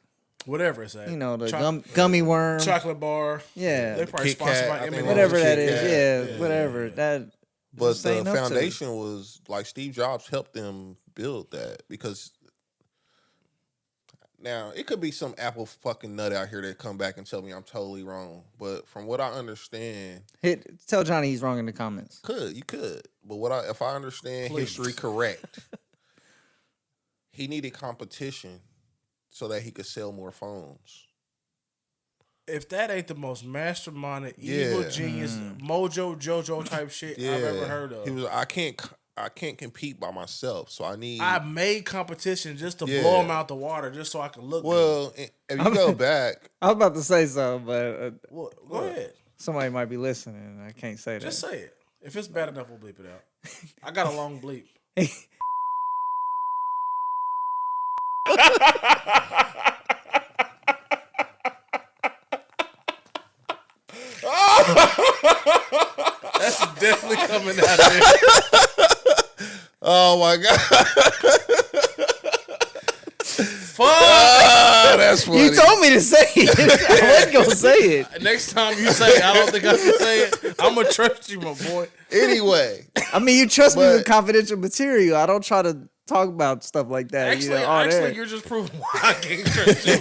whatever it's at. the gummy worm, chocolate bar. Yeah, They probably Kit sponsored Kat, by I think M&M's. whatever that Kit is. Kat. Yeah, whatever that. But just ain't the up to it. foundation was like Steve Jobs helped them build that because now it could be some Apple fucking nut out here that come back and tell me I'm totally wrong. But from what I understand, Tell Johnny he's wrong in the comments. you could. But if I understand Please. history correct, he needed competition so that he could sell more phones. If that ain't the most masterminded, evil genius, Mojo Jojo type shit I've ever heard of. He was. I can't compete by myself, so I made competition just to blow him out the water, just so I can look. Well, good. if you go back, I was about to say something, but Well, go ahead. somebody might be listening. I can't say that. Just say it. If it's bad enough, we'll bleep it out. I got a long bleep. That's definitely coming out of there. oh my god, Fuck! that's funny. You told me to say it. I wasn't gonna say it. Next time you say it, I don't think I can say it. I'm gonna trust you, my boy. Anyway, I mean, you trust me But- with confidential material. I don't try to talk about stuff like that. Actually, you're just proving why I can't trust you.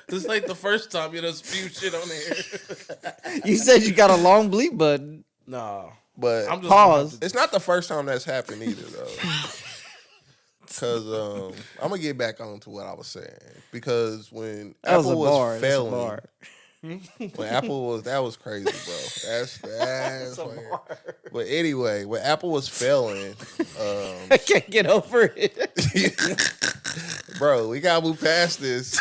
This ain't the first time you done spew shit on there. You said you got a long bleep button. Nah. but I'm just Pause. it's not the first time that's happened either, though. Because I'm gonna get back on to what I was saying. Because when That was Apple a bar. was That's a failing, bar. when Apple was that was crazy, bro. That's weird. But anyway, when Apple was failing, I can't get over it. bro, we gotta move past this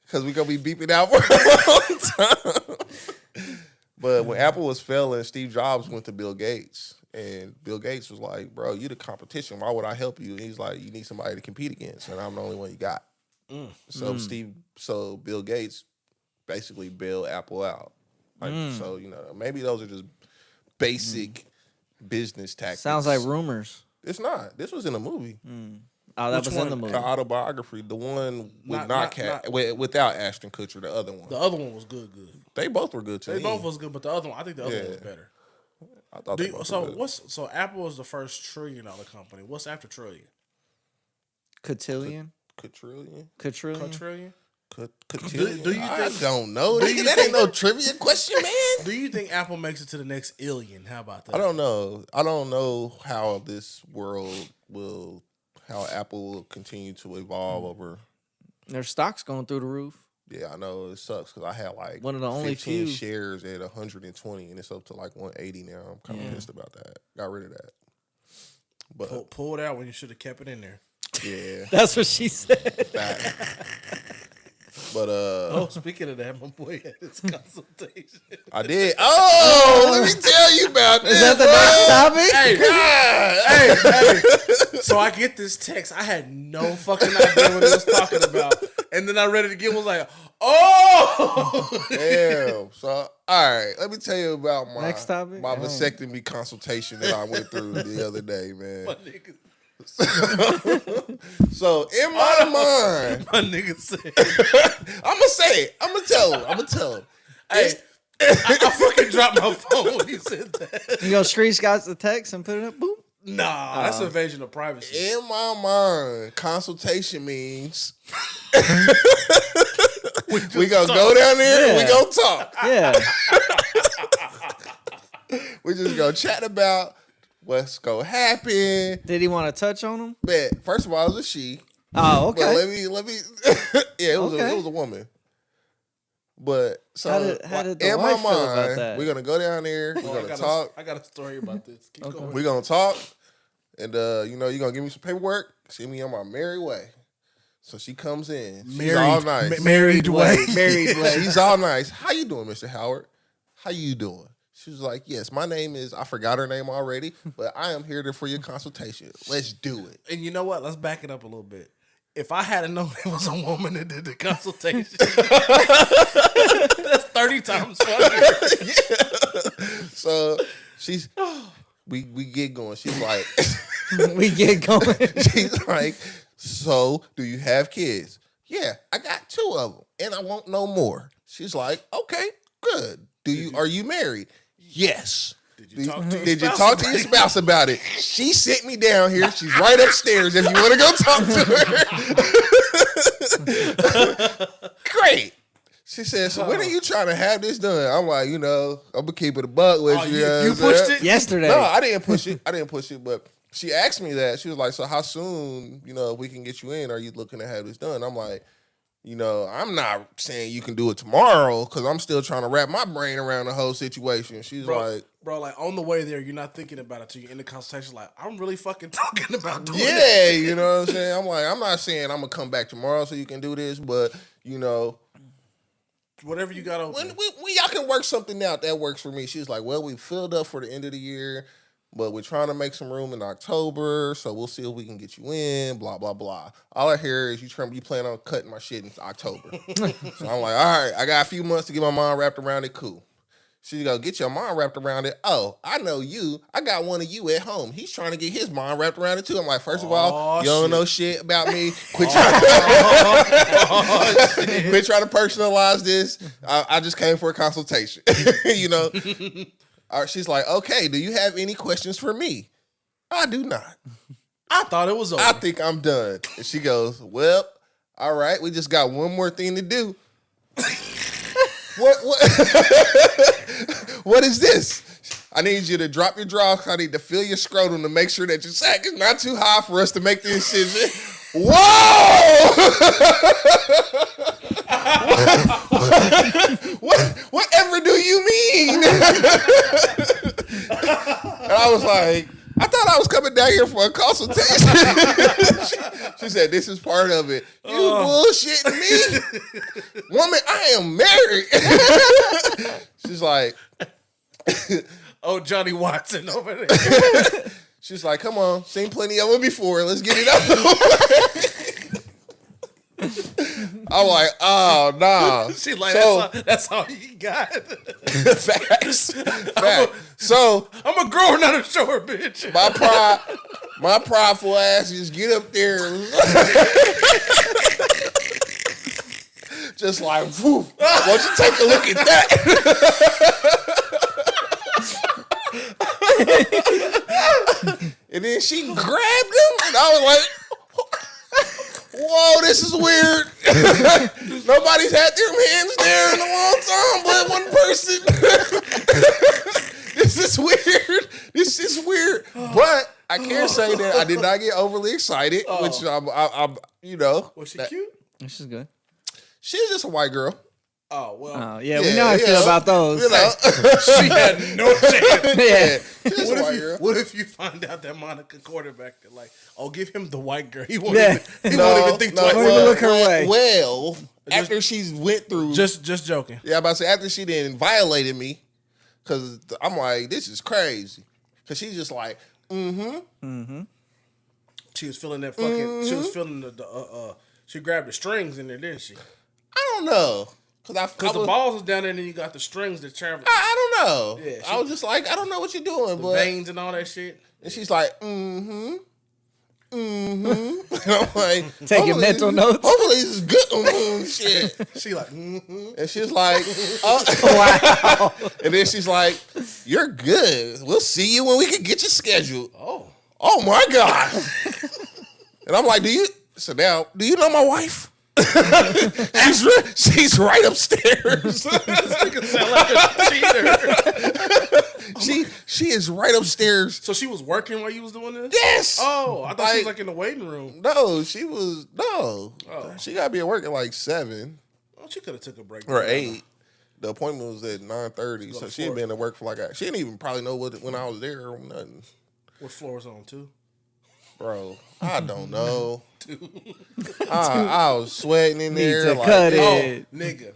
because we gonna be beeping out for a long time. But when Apple was failing, Steve Jobs went to Bill Gates. And Bill Gates was like, bro, you the competition. Why would I help you? And he's like, you need somebody to compete against. And I'm the only one you got. So Bill Gates basically bailed Apple out. Like, so, maybe those are just basic business tactics. Sounds like rumors. It's not. This was in a movie. Oh, that Which was in one? the movie. The autobiography. The one with Not- without Ashton Kutcher, the other one. The other one was good. They both were good to They me. both was good, but the other one, I think the other one was Yeah. better. I thought they both were good. So Apple was the first $1 trillion company. What's after trillion? Cotillion? Quadrillion? Quadrillion? Quadrillion? Cotillion? do you I think- don't know. do you That think- ain't no trivia question, man. Do you think Apple makes it to the next illion? How about that? I don't know. I don't know how how Apple will continue to evolve over. Their stock's going through the roof. Yeah, I know it sucks because I had like One of the only 15 few. shares at 120 and it's up to like 180 now. I'm kind of pissed about that. Got rid of that. But Pull it out when you should have kept it in there. yeah, That's what she said. fact. But Oh, speaking of that, my boy had his consultation. I did. Oh, let me tell you about this. Is that the next topic? Hey, So I get this text. I had no fucking idea what it was talking about. And then I read it again, was like, oh! Damn. So, all right. Let me tell you about my Next topic? my Dang. vasectomy consultation that I went through the other day, man. My nigga, So, in my mind, my nigga said, I'm going to say it. I'm going to tell him. hey, I fucking dropped my phone when you said that. You gonna screenshot the text and put it up? Boop. Nah, that's invasion of privacy. In my mind, consultation means we gonna go down there and we Yeah. gonna talk. Yeah. We just gonna chat about what's gonna happen. Did he want to touch on him? But first of all, it was a she. Oh, But okay. let me yeah, it was Okay. it was a woman. But so How did the in my wife feel about mind, that? we're gonna go down there, we're Oh, gonna talk, I got a story about this. Keep going. we're gonna talk, and you're gonna give me some paperwork, send me on my merry way. So she comes in. She's all nice. Married way. Married way. She's all nice. How you doing, Mr. Howard? How you doing? She was like, yes, my name is, I forgot her name already, but I am here for your consultation. Let's do it. And you know what? Let's back it up a little bit. If I had known it was a woman that did the consultation, that's 30 times funnier. So we get going. She's like, We get going. She's like, so do you have kids? Yeah, I got 2 of them, and I want no more. She's like, okay, good. Are you married? Yes. Did you talk to your spouse about it? She sent me down here. She's right upstairs if you want to go talk to her. Great. She said, so when are you trying to have this done? I'm like, I'm going to keep it a buck with you. You pushed it? Yesterday. No, I didn't push it. But she asked me that. She was like, so how soon, we can get you in? Are you looking to have this done? I'm like, I'm not saying you can do it tomorrow because I'm still trying to wrap my brain around the whole situation. She's like... Bro, like on the way there, you're not thinking about it till you're in the consultation. Like, I'm really fucking talking about doing it. You know what I'm saying? I'm like, I'm not saying I'm going to come back tomorrow so you can do this, but, whatever you got open. When y'all can work something out, that works for me. She was like, well, we filled up for the end of the year, but we're trying to make some room in October, so we'll see if we can get you in, blah, blah, blah. All I hear is you plan on cutting my shit in October. So I'm like, all right, I got a few months to get my mind wrapped around it, cool. She go, get your mind wrapped around it. Oh, I know you. I got one of you at home. He's trying to get his mind wrapped around it too. I'm like, first of all, you don't know shit about me. Quit trying to personalize this. I just came for a consultation. All right, she's like, okay, do you have any questions for me? I do not. I thought it was over. I think I'm done. And she goes, well, all right, we just got one more thing to do. What what is this? I need you to drop your draw. I need to feel your scrotum to make sure that your sack is not too high for us to make the incision. Whoa! Whatever do you mean? And I was like, I thought I was coming down here for a consultation. She said, this is part of it. You bullshitting me? Woman, I am married. She's like... Oh, Johnny Watson over there. She's like, come on, seen plenty of them before. Let's get it up. I'm like, oh, nah. She's like, that's all you got. Facts. So I'm a grower, not a shower, bitch. My prideful ass just get up there. Just like, whew, why don't you take a look at that? And then she grabbed him, and I was like, whoa, this is weird. Nobody's had their hands there in a long time, but one person. This is weird. But I can't say that I did not get overly excited, which I'm Was she cute? This is good. She's just a white girl. Oh, well. We know how I feel about those. She had no chance. Yeah. What if you find out that Monica quarterbacked it? Like, give him the white girl. He won't even think twice. Won't even look her way. Well, after she went through. Just joking. Yeah, I'm about to say, after she then violated me, because I'm like, this is crazy. Because she's just like, She was feeling that fucking, she was feeling she grabbed the strings in there, didn't she? I don't know. Because the balls was down there and then you got the strings that travel. I don't know. Yeah, I was just like, I don't know what you're doing. The but veins and all that shit. And she's like, And I'm like, taking mental notes. Hopefully this is good. Shit. She like, And she's like, Wow. And then she's like, you're good. We'll see you when we can get you scheduled. Oh my God. And I'm like, do you know my wife? she's right upstairs. This nigga sound like a cheater. She is right upstairs. So she was working while you was doing this? Yes. Oh, I thought she was like in the waiting room. No, she was She gotta be at work at like 7. Oh, she could have took a break or 8. The appointment was at 9:30, so she had been at work for she didn't even probably know when I was there or nothing. What floor was on 2? Bro, I don't know. I was sweating in there. Cut it. Oh, nigga.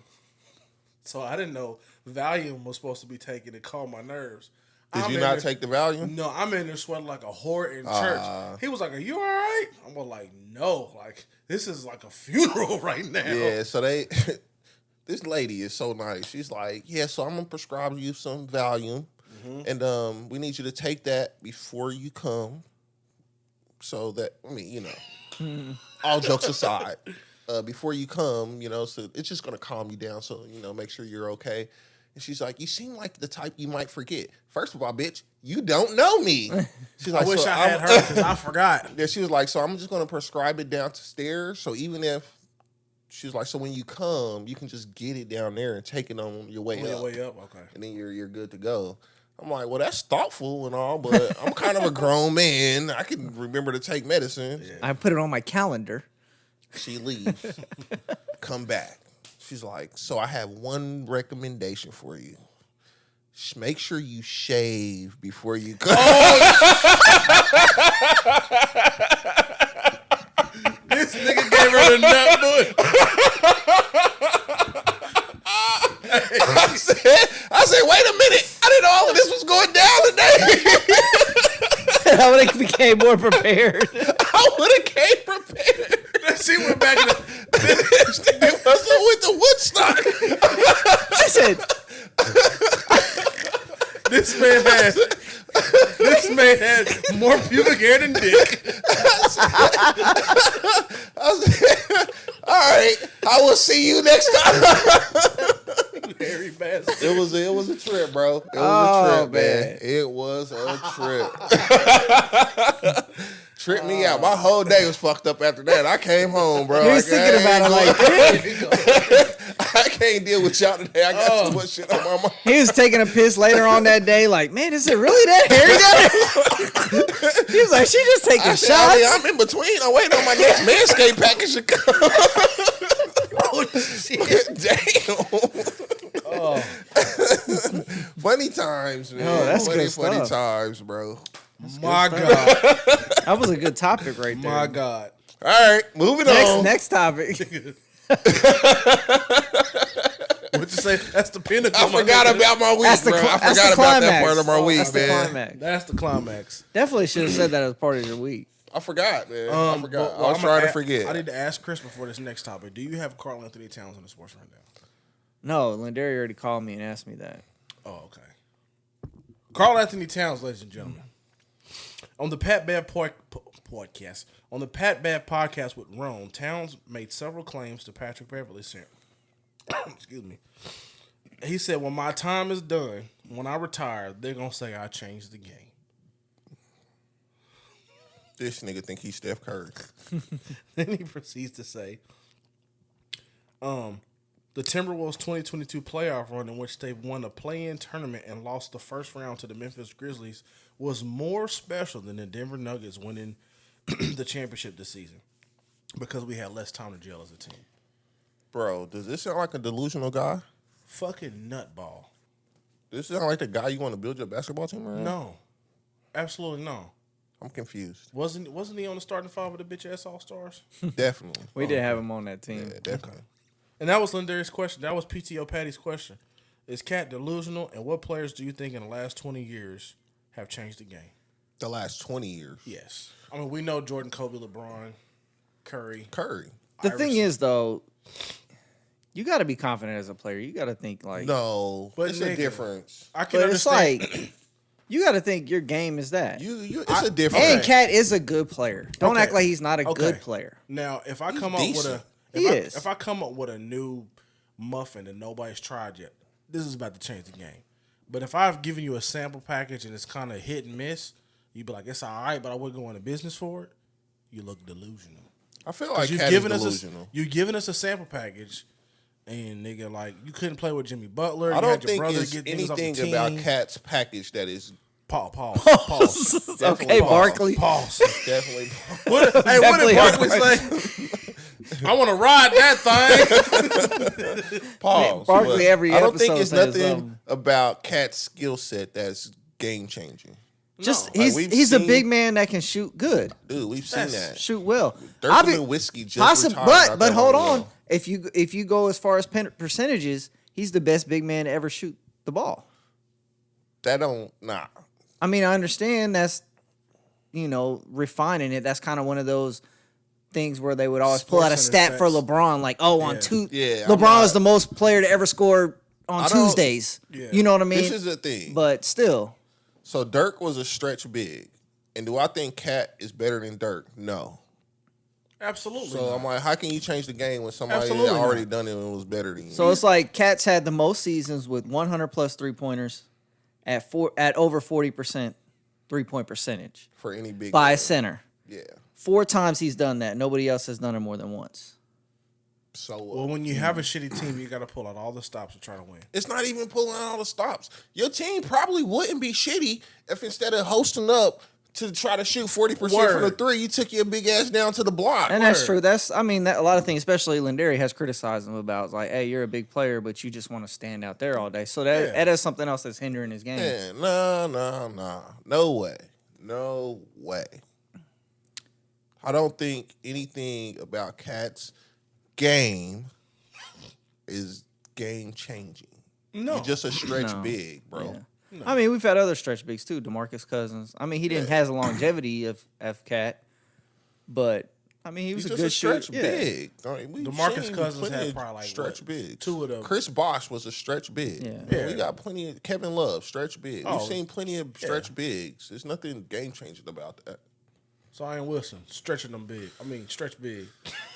So I didn't know Valium was supposed to be taken to calm my nerves. Did you not take the Valium? No, I'm in there sweating like a whore in church. He was like, "Are you all right?" I'm like, "No, like this is like a funeral right now." Yeah, so this lady is so nice. She's like, "Yeah, so I'm gonna prescribe you some Valium, and we need you to take that before you come." so that all jokes aside, before you come, so it's just gonna calm you down. So make sure you're okay. And she's like, you seem like the type you might forget. First of all, bitch, you don't know me. She's like, I wish I had her because I forgot. Yeah, she was like, so I'm just gonna prescribe it downstairs. So even if she was like, so when you come, you can just get it down there and take it on your way up. Okay. And then you're good to go. I'm like, well, that's thoughtful and all, but I'm kind of a grown man. I can remember to take medicine. Yeah. I put it on my calendar. She leaves. Come back. She's like, so I have one recommendation for you. Make sure you shave before you come. This nigga gave her the nut bush. I said, wait a minute. I didn't know all of this was going down today. I would have became more prepared. I would have came prepared. She went back to It wasn't with the Woodstock. She said, this man had more pubic hair than dick. I said, all right, I will see you next time. Hairy bastard. It was a trip, bro. It was a trip, man. It was a trip. Tripped me out. My whole day was fucked up after that. I came home, bro. he was thinking about it like, I can't deal with y'all today. I got too much shit on my mind. he was taking a piss later on that day, like, man, is it really that hairy down there? He was like, she just taking I shots. said, I'm in between. I'm waiting on my next Manscaped package to come. Oh, shit. Damn. Oh. Funny times, man. Oh, that's funny, good funny stuff. times, bro. My God. That was a good topic right there. My God. All right, moving on. Next topic. What you say? That's the pinnacle. I forgot about my week, That's the bro. cl- I that's forgot the about that climax. part of my week, That's the man. climax. That's the climax. Definitely should have said that as part of your week. I forgot, man. I forgot. Well, I was trying to forget. I need to ask Chris before this next topic. Do you have Karl Anthony Towns on the sports right now? No, Lindari already called me and asked me that. Oh, okay. Karl Anthony Towns, ladies and gentlemen. On the Pat Bev podcast, on the Pat Bev podcast with Rome, Towns made several claims to Patrick Beverly. Excuse me. He said, when my time is done, when I retire, they're going to say I changed the game. This nigga think he's Steph Curry. Then he proceeds to say, the Timberwolves 2022 playoff run in which they won a play-in tournament and lost the first round to the Memphis Grizzlies was more special than the Denver Nuggets winning the championship this season because we had less time to gel as a team. Bro, does this sound like a delusional guy? Fucking nutball. Does this sound like the guy you want to build your basketball team around? No. Absolutely no. I'm confused. Wasn't he on the starting five of the bitch-ass All-Stars? Definitely. We did have him on that team. Yeah, definitely. And that was Lindari's question. That was PTO Patty's question. Is Cat delusional? And what players do you think in the last 20 years have changed the game? The last 20 years. Yes. I mean, we know Jordan, Kobe, LeBron, Curry. The Iverson. thing is, though, you got to be confident as a player. You got to think like, No, But it's nigga, a difference. I can but it's understand. like you got to think your game is that. It's a difference. And Cat is a good player. Don't Okay. act like he's not a Okay. good player. Now, if I He's come up with decent. if I come up with a new muffin that nobody's tried yet, this is about to change the game. But if I've given you a sample package and it's kind of hit and miss, you'd be like, it's all right, but I wouldn't go into business for it. You look delusional. I feel like You've Cat given is us delusional. you've given us a sample package, and nigga, like you couldn't play with Jimmy Butler. I You don't had your think brother it's get niggas off the anything about team. Cat's package that is Pause. Okay, Barkley. Pause. definitely. What did Definitely Barkley hard. say? I want to ride that thing. Pause. Barkley but every I don't think episode it's says nothing something. about Cat's skill set that's game changing. Just No. he's we've he's a seen- big man that can shoot good, Dude, we've seen That's- that. shoot well. Dirk Whiskey just retired not but that hold long on. ago. If you go as far as percentages, he's the best big man to ever shoot the ball. That don't nah. I mean, I understand that's refining it. That's kind of one of those things where they would always pull out a Sports stat for Center LeBron, like, oh, on Yeah. two, Yeah, I'm LeBron not- is the most player to ever score on I don't- Tuesdays. Yeah. You know what I mean? This is the thing. But still, So Dirk was a stretch big. And do I think Cat is better than Dirk? No. Absolutely. So not. I'm like, how can you change the game when somebody Absolutely had already not. done it and was better than you? So it's like Cat's had the most seasons with 100 plus 3-pointers at over 40% 3-point percentage for any big by a man. center. Yeah. 4 times he's done that. Nobody else has done it more than once. So Well, when you have a shitty team, you got to pull out all the stops to try to win. it's not even pulling out all the stops. Your team probably wouldn't be shitty if instead of hosting up to try to shoot 40% from the three, you took your big ass down to the block. And that's true. That a lot of things, especially Lindari has criticized him about. It's like, hey, you're a big player, but you just want to stand out there all day. So that is something else that's hindering his game. Yeah, no way. No way. I don't think anything about Cat's game is game changing. No. You're just a stretch big, bro. Yeah. No. I mean, we've had other stretch bigs too. DeMarcus Cousins. I mean, he didn't have the longevity of Cat, but I mean, he was He's a just good stretch shooter. big. DeMarcus Cousins had probably like stretch big. 2 of them. Chris Bosh was a stretch big. Yeah. We got plenty of Kevin Love stretch big. Oh, We've seen plenty of stretch bigs. There's nothing game changing about that. Zion Wilson stretching them big. I mean, stretch big.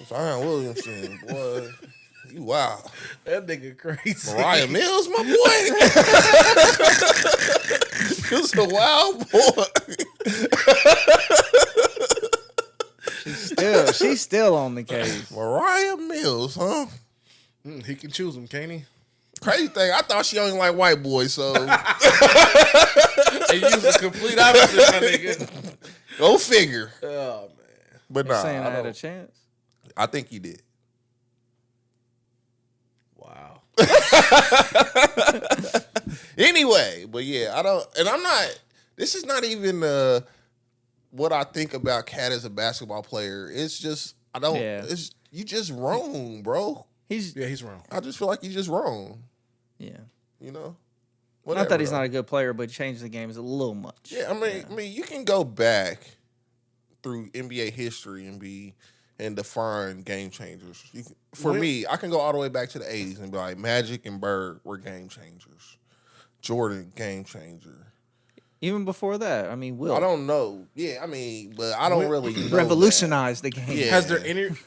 Zion Williamson, boy, you wow. That nigga crazy. Mariah Mills, my boy. Just a wild boy. She's still on the case. Mariah Mills, huh? He can choose them, can't he? Crazy thing, I thought she only like white boys, so They use the complete opposite, my nigga. go figure. Oh man. But You nah, saying I had a don't. chance? I think he did. Wow. Anyway, but yeah, I don't, and I'm not. This is not even what I think about Cat as a basketball player. It's just I don't. Yeah. It's you just wrong, bro. He's wrong. I just feel like you just wrong. yeah. You know. Not that he's though. not a good player, but changing the game is a little much. Yeah, I mean, you can go back through NBA history and define game changers. For me, I can go all the way back to the 80s and be like, Magic and Bird were game changers. Jordan, game changer. Even before that, I mean, Will I don't know. Yeah, I mean, but I don't really know revolutionized the game. Yeah.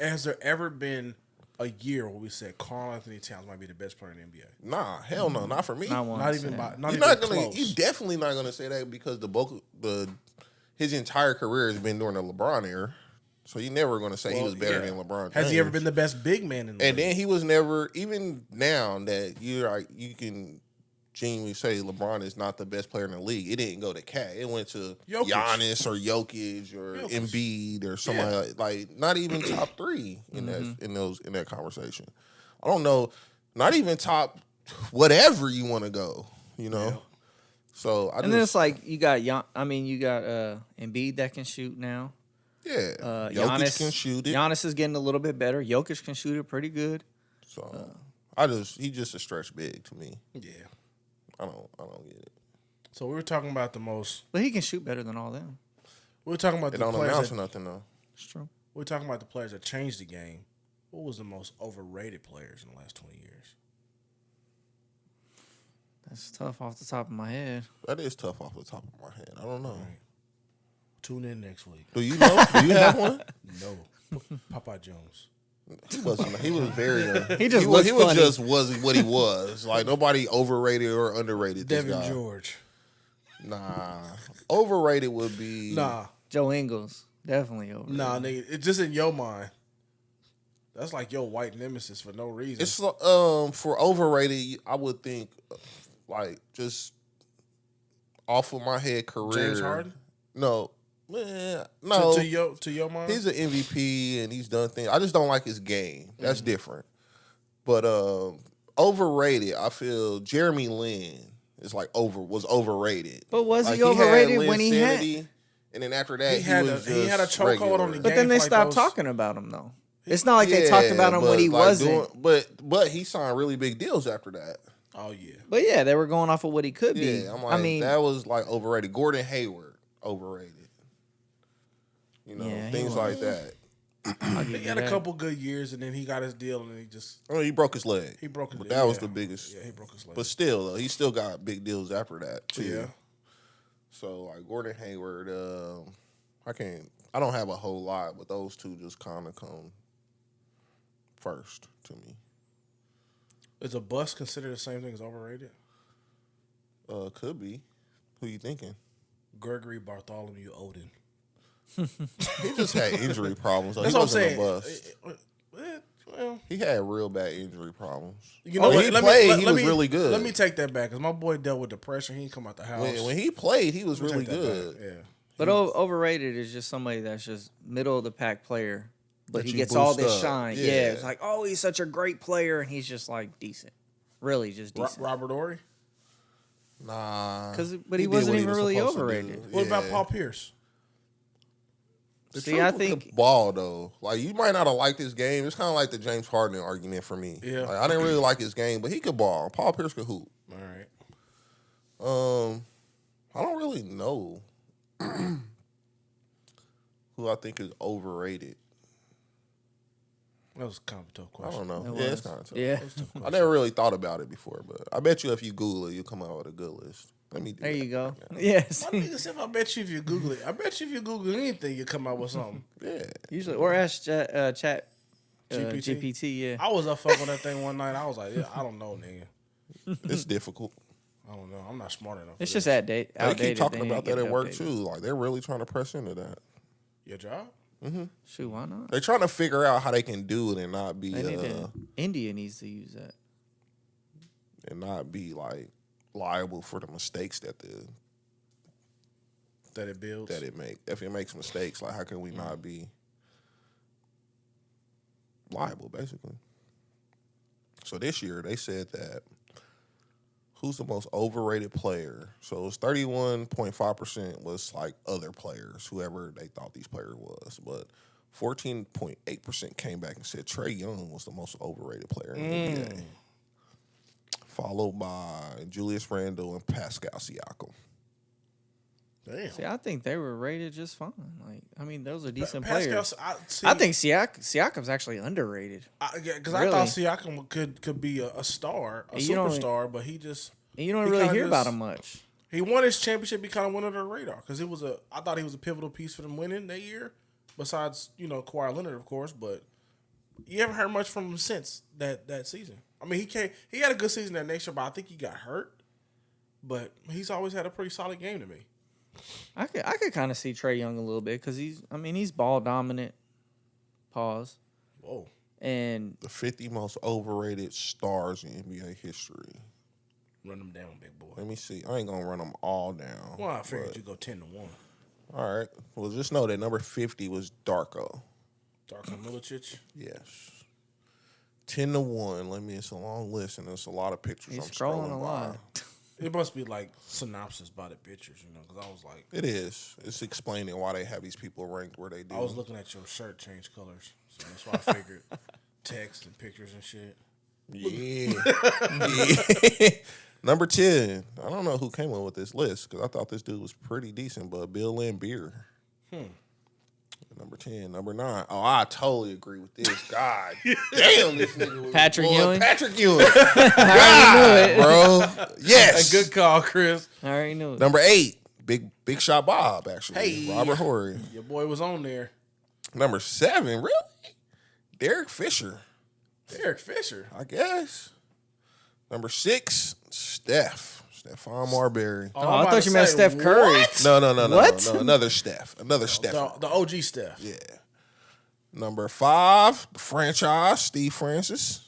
Has there ever been a year where we said Karl Anthony Towns might be the best player in the NBA? Nah, hell no, not for me. Not one. Not even by. Not You're even not gonna. close. You're definitely not gonna say that because his entire career has been during the LeBron era. So you're never gonna say he was better than LeBron James. Has he ever been the best big man in the And league? then he was never, even now that you can genuinely say LeBron is not the best player in the league. It didn't go to Cat. It went to Jokic. Giannis or Jokic or Embiid or somebody like not even top 3 in that conversation. I don't know, not even top whatever you want to go. You know. Yeah. So Then it's like you got Embiid that can shoot now. yeah, Jokic Giannis can shoot it. Giannis is getting a little bit better. Jokic can shoot it pretty good. So he's just a stretch big to me. Yeah. I don't get it. So we were talking about the most. But he can shoot better than all them. We were talking about It the don't players. amount That, to nothing though. It's true. we were talking about the players that changed the game. What was the most overrated players in the last 20 years? That's tough off the top of my head. That is tough off the top of my head. I don't know. Right. Tune in next week. Do you know? Do you have one? No. Popeye Jones. He wasn't. He was very. He just was. looks He was funny. just wasn't what he was. Like nobody overrated or underrated. This Devin guy. George. Nah, overrated would be. Nah. Joe Ingles, definitely over. Nah, nigga. It's just in your mind. That's like your white nemesis for no reason. It's for overrated. I would think like just off of my head career. James Harden? No, man, no. To your mind? He's an MVP and he's done things. I just don't like his game. That's different. But overrated, I feel Jeremy Lin is was overrated. But was Like, he overrated had when he Linsanity, had? And then after that, He had was he had a just chokehold on regular. the game. But then they for like stopped those- talking about him though. It's not like they talked about him when he wasn't. But he signed really big deals after that. Oh yeah. But yeah, they were going off of what he could be. Yeah, I'm like, I mean, that was like overrated. Gordon Hayward, overrated. You know, Yeah, he things was. like that. I'll give He you had a that. couple good years, and then he got his deal, and he just I mean, he broke his leg. broke his. But that was yeah. the biggest. Yeah, he broke his leg. But still, though, he still got big deals after that too. Yeah. So like Gordon Hayward, I don't have a whole lot, but those two just kind of come first to me. Is a bust considered the same thing as overrated? Could be. Who you thinking? Gregory Bartholomew Odin. He just had injury problems. So That's he what I'm wasn't saying. a bust. Well, He had real bad injury problems. you know what? When he played, he was really good. Let me take that back because my boy dealt with depression. He didn't come out the house. When he played, he was Let me really take that good. back. Yeah. But overrated is just somebody that's just middle of the pack player, but That he you gets all boost this up. shine. Yeah. Yeah, it's like, oh, he's such a great player, and he's just like decent, really just decent. Robert Ory? Nah. But he did wasn't what even was really supposed to overrated. do. What about Yeah. Paul Pierce? The See, truth I with think- the ball though, like you might not have liked his game. It's kind of like the James Harden argument for me. Yeah. Like, I didn't really like his game, but he could ball. Paul Pierce could hoop. All right. I don't really know who I think is overrated. That was kind of a tough I question. don't know. It Yeah, was. it's kind of tough. Yeah, I never really thought about it before, but I bet you if you Google it, you'll come out with a good list. Let me do there that you go. right now. Yes, My nigga said, I bet you if you Google it, I bet you if you Google anything, you come out with something. Yeah. usually or ask chat GPT? GPT. Yeah, I was up fucking that thing one night. I was like, yeah, I don't know, nigga. It's difficult. I don't know. I'm not smart enough. it's for just this. outdated. They keep talking They need about to get that it at work updated. too. Like they're really trying to press into that. Your job? Shoot, why not? They're trying to figure out how they can do it and not be They need to, India needs to use that. and not be like liable for the mistakes that That it builds? it make. If it makes mistakes, like how can we not be liable, basically? So this year they said that who's the most overrated player? So it was 31.5% was like other players, whoever they thought these players was, but 14.8% came back and said Trae Young was the most overrated player in the NBA. Followed by Julius Randle and Pascal Siakam. Damn. See, I think they were rated just fine. Like, I mean, those are decent Pascal, players. see, I think Siakam's actually underrated. because Really? I thought Siakam could be a star, a You don't- superstar, but he just And you don't He really kinda hear about just- him much. he won his championship. He kind of went under the radar because I thought he was a pivotal piece for them winning that year. Besides, Kawhi Leonard, of course, but you haven't heard much from him since that season. I mean, he had a good season that next year, but I think he got hurt. But he's always had a pretty solid game to me. I could kind of see Trae Young a little bit because he's ball dominant. Pause. Whoa. And The 50 most overrated stars in NBA history. Run them down, big boy. Let me see. I ain't gonna run them all down. Well, I figured but- you go 10-1. All right. Well, just know that number 50 was Darko. Darko Milicic. Yes. 10-1. It's a long list and there's a lot of pictures. he's I'm scrolling a by. lot. It must be like synopsis by the pictures, because I was like, It is. It's explaining why they have these people ranked where they do. I was looking at your shirt change colors, so that's why I figured text and pictures and shit. Yeah. Yeah. Number 10. I don't know who came up with this list because I thought this dude was pretty decent, but Bill Laimbeer. Number 10. Number 9. Oh, I totally agree with this. God damn, this nigga was Patrick Ewing? Patrick Ewing. I Bro. Yes. Good call, Chris. already knew it. Number 8. Big Shot Bob, actually. Hey. Robert Horry. Your boy was on there. Number 7. Really? Derek Fisher. Derek Fisher. I guess. Number 6, Stephon Marbury. Oh, I thought you meant Steph Curry. What? No, What? no, another Steph. Another Steph. The OG Steph. Yeah. Number 5, the franchise, Steve Francis.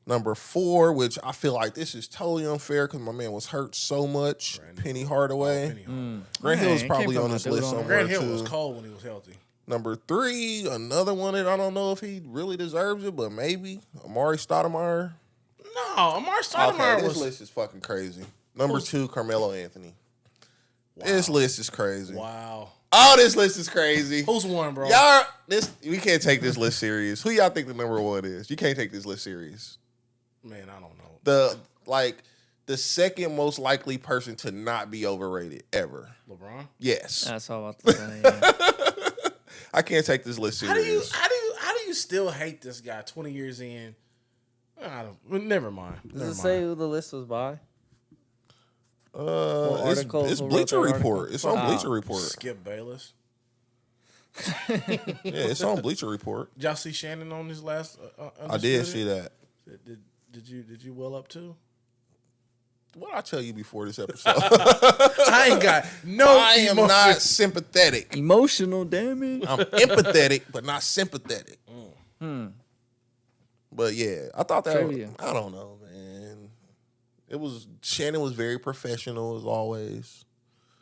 Number 4, which I feel like this is totally unfair because my man was hurt so much. Penny Hardaway. Penny Hardaway. Grant Hill's Man, probably can't on put this my list dude on somewhere Grant Hill too. was cold when he was healthy. Number 3, another one that I don't know if he really deserves it, but maybe Amari Stoudemire. No, Amar Stoudemire Okay, this was. list is fucking crazy. Number 2, Carmelo Anthony. This list is crazy. Wow. Oh, this list is crazy. Who's one, bro? We can't take this list serious. Who y'all think the number 1 is? You can't take this list serious. Man, I don't know. The second most likely person to not be overrated ever. LeBron. Yes. That's all about to say. Yeah. I can't take this list How do serious. you still hate this guy 20 years in? I don't. Never mind. Does Never it say mind. who the list was by? It's article? Who wrote Bleacher that Report. article? It's on Bleacher Report. Skip Bayless. Yeah, it's on Bleacher Report. Did y'all see Shannon on his last? I did see that. Did you well up too? What I tell you before this episode? I ain't got no. I am emotion. not sympathetic. Emotional damage. I'm empathetic, but not sympathetic. But yeah, I thought that. Trivia. I don't know, man. Shannon was very professional as always.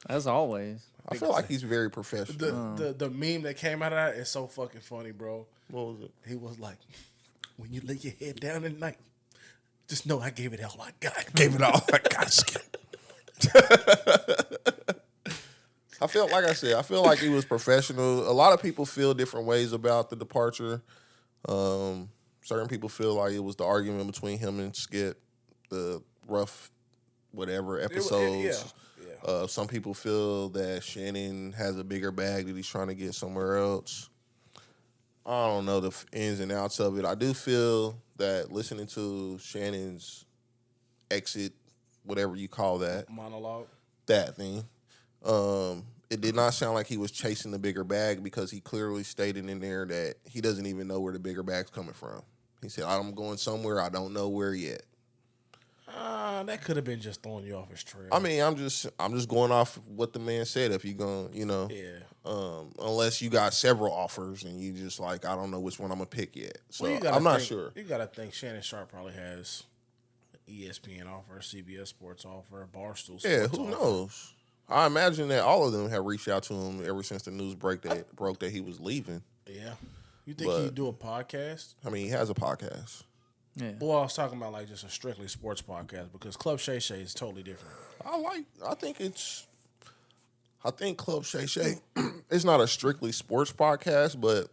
As always. I feel like he's very professional. The meme that came out of that is so fucking funny, bro. What was it? He was like, "When you lay your head down at night, just know I gave it all I got." Gave it all I got. Skip. I feel like he was professional. A lot of people feel different ways about the departure. Certain people feel like it was the argument between him and Skip, the rough whatever episodes. Yeah. Some people feel that Shannon has a bigger bag that he's trying to get somewhere else. I don't know the ins and outs of it. I do feel that listening to Shannon's exit, whatever you call that, Monologue. that thing, it did not sound like he was chasing the bigger bag because he clearly stated in there that he doesn't even know where the bigger bag's coming from. He said, "I'm going somewhere. I don't know where yet." That could have been just throwing you off his trail. I mean, I'm just going off what the man said. If you going, Yeah. Unless you got several offers and you just like, I don't know which one I'm gonna pick yet. So Well, I'm not sure. You got to think Shannon Sharp probably has an ESPN offer, CBS Sports offer, Barstool Sports Yeah, who offer. knows? I imagine that all of them have reached out to him ever since the news broke that he was leaving. Yeah. You think he'd do a podcast? I mean, he has a podcast. Yeah. Well, I was talking about like just a strictly sports podcast because Club Shay Shay is totally different. I think Club Shay Shay it's not a strictly sports podcast, but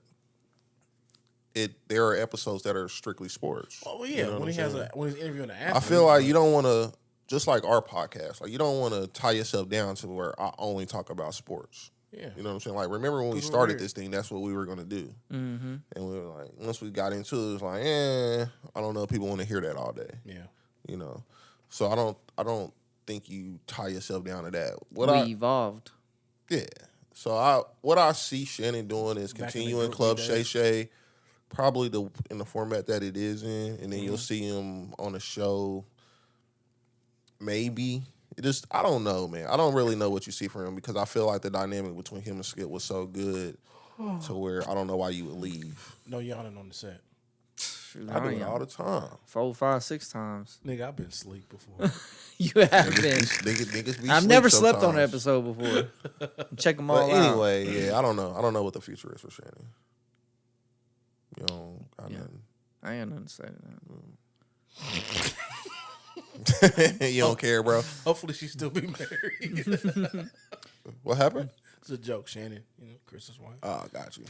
there are episodes that are strictly sports. Oh, well, yeah. You know when what he's I'm saying? interviewing an athlete. I feel like you don't want to, just like our podcast, like you don't want to tie yourself down to where I only talk about sports. Yeah. You know what I'm saying? Like, remember when we started this thing, that's what we were going to do. Mm-hmm. And we were like, once we got into it, it was like, I don't know if people want to hear that all day. Yeah. You know? So I don't think you tie yourself down to that. We evolved. Yeah. So what I see Shannon doing is Back in the continuing groupie Club days. Shay Shay, probably in the format that it is in, and then you'll see him on a show. Maybe. I don't know, man. I don't really know what you see from him because I feel like the dynamic between him and Skip was so good to where I don't know why you would leave. No yawning on the set. Shoot, I do it all the time. 4, 5, 6 times. Nigga, I've been asleep before. You have been. Niggas be I've sleep never slept on an sometimes. episode before. Check them all But out. anyway, yeah, I don't know. I don't know what the future is for Shannon. You know, nothing. I ain't nothing to say to that. You don't care, bro. Hopefully she still be married. What happened? It's a joke, Shannon. You know, Chris's wife. Oh, got you.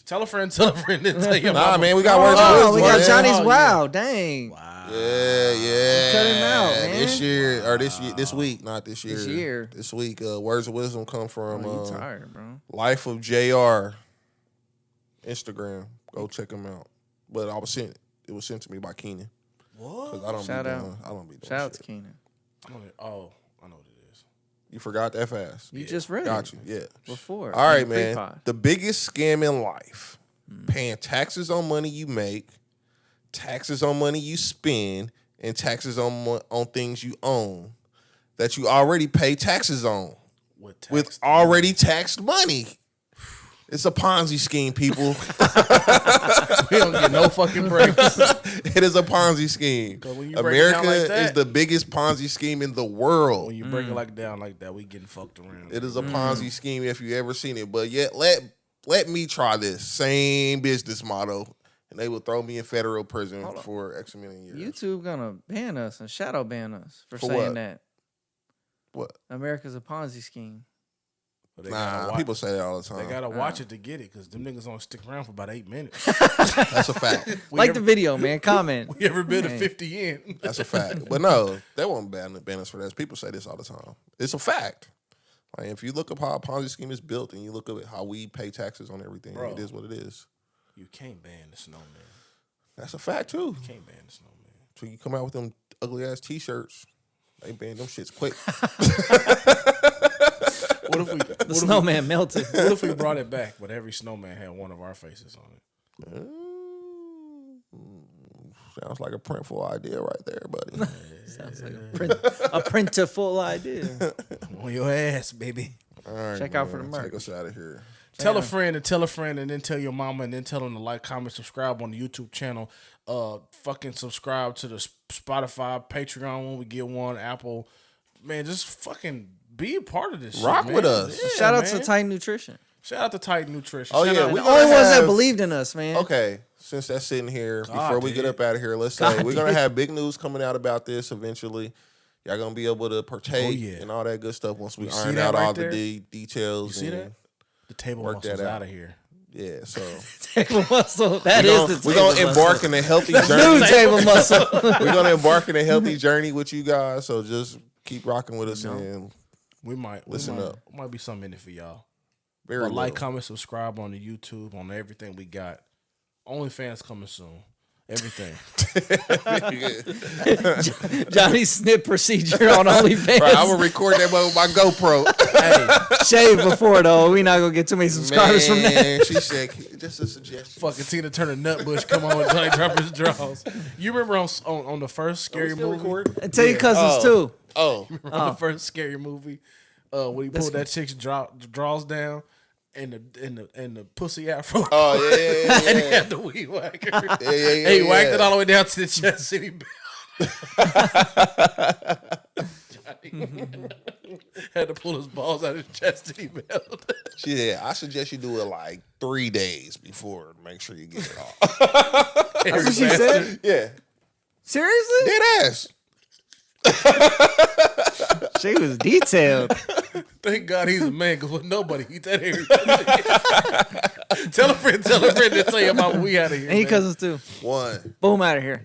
Tell a friend, then tell your Nah, mama. man, we got words Oh, of we wisdom. got man. Chinese Oh, Wow. Dang. Yeah. Cut him out, man. This year, or this week, not this year. This year. This week, words of wisdom come from Oh, you tired, bro. Life of JR Instagram. Go check him out. But it was sent to me by Keenan. What? 'Cause I don't Shout be out. doing, I don't be doing Shout out to shit. Keenan. I know what it is. You forgot that fast. You just read Got it you. Yeah. before. All right, in the man. pre-pod. The biggest scam in life: paying taxes on money you make, taxes on money you spend, and taxes on things you own that you already pay taxes on with already taxed money. It's a Ponzi scheme, people. We don't get no fucking breaks. It is a Ponzi scheme. 'Cause when you break it down America like that- is the biggest Ponzi scheme in the world. When you break it down like that, we getting fucked around. It is a Ponzi scheme if you ever seen it. But yet, let me try this same business model, and they will throw me in federal prison for X million years. YouTube gonna ban us and shadow ban us for For saying what? that. What? America's a Ponzi scheme. But they Nah, gotta watch, people say that all the they time. gotta watch it to get it because them niggas don't stick around for about 8 minutes. That's a fact. Like the video, man. Comment. We ever been to Man. 50 in? That's a fact. But no, they won't ban us for that. People say this all the time. It's a fact. Like if you look up how a Ponzi scheme is built and you look at how we pay taxes on everything, Bro. it is what it is. You can't ban the snowman. That's a fact too. You can't ban the snowman. So you come out with them ugly ass T-shirts. They banned them shits quick. What if we The snowman melted. What if we brought it back, but every snowman had one of our faces on it? Sounds like a printful idea right there, buddy. Sounds like a printerful idea. On your ass, baby. All right, Check out for the man, merch. Take us out of here. Tell a friend, and then tell your mama, and then tell them to like, comment, subscribe on the YouTube channel. Fucking subscribe to the Spotify, Patreon when we get one, Apple. Man, just fucking be a part of this. Rock shit, with man. us. Yeah, Shout out man. to Titan Nutrition. Shout out to Titan Nutrition. Oh, Shout yeah, out we The to- only ones that have- believed in us, man. Okay, since that's sitting here, before we get damn. up out of here, let's say we're gonna have big news coming out about this eventually. Y'all gonna be able to partake and all that good stuff once we You see iron that out right all there? the details. You see and that? The table work that muscle's out. out of here. Yeah, so Table muscle. That is the we're table gonna muscle. embark in a healthy New journey. table muscle. We're gonna embark in a healthy journey with you guys. So just keep rocking with us and We might Listen up. Might be something in it for y'all. very But like, little. comment, subscribe on the YouTube, on everything we got. OnlyFans coming soon. Everything. Johnny snip procedure on OnlyFans. Right, I will record that with my GoPro. Hey, Shave before though. We not gonna get too many subscribers from that. Man, she said just a suggestion. fucking Tina Turner Nutbush come on with Johnny Dropper's draws. You remember on the first scary movie? And tell your cousins too. Oh, On the first scary movie, when he pulled that chick's draws down and the pussy afro. oh yeah. And he had the weed whacker. Yeah, And he whacked it all the way down to the chest city belt. Johnny had to pull his balls out of his chest city belt. Yeah, I suggest you do it like 3 days before to make sure you get it off. That's what she said. Yeah, Seriously? dead ass. She was detailed. Thank God he's a man, because with nobody, he that everything. Tell a friend to tell you about what we had here. And your man. cousins too. One. Boom, out of here.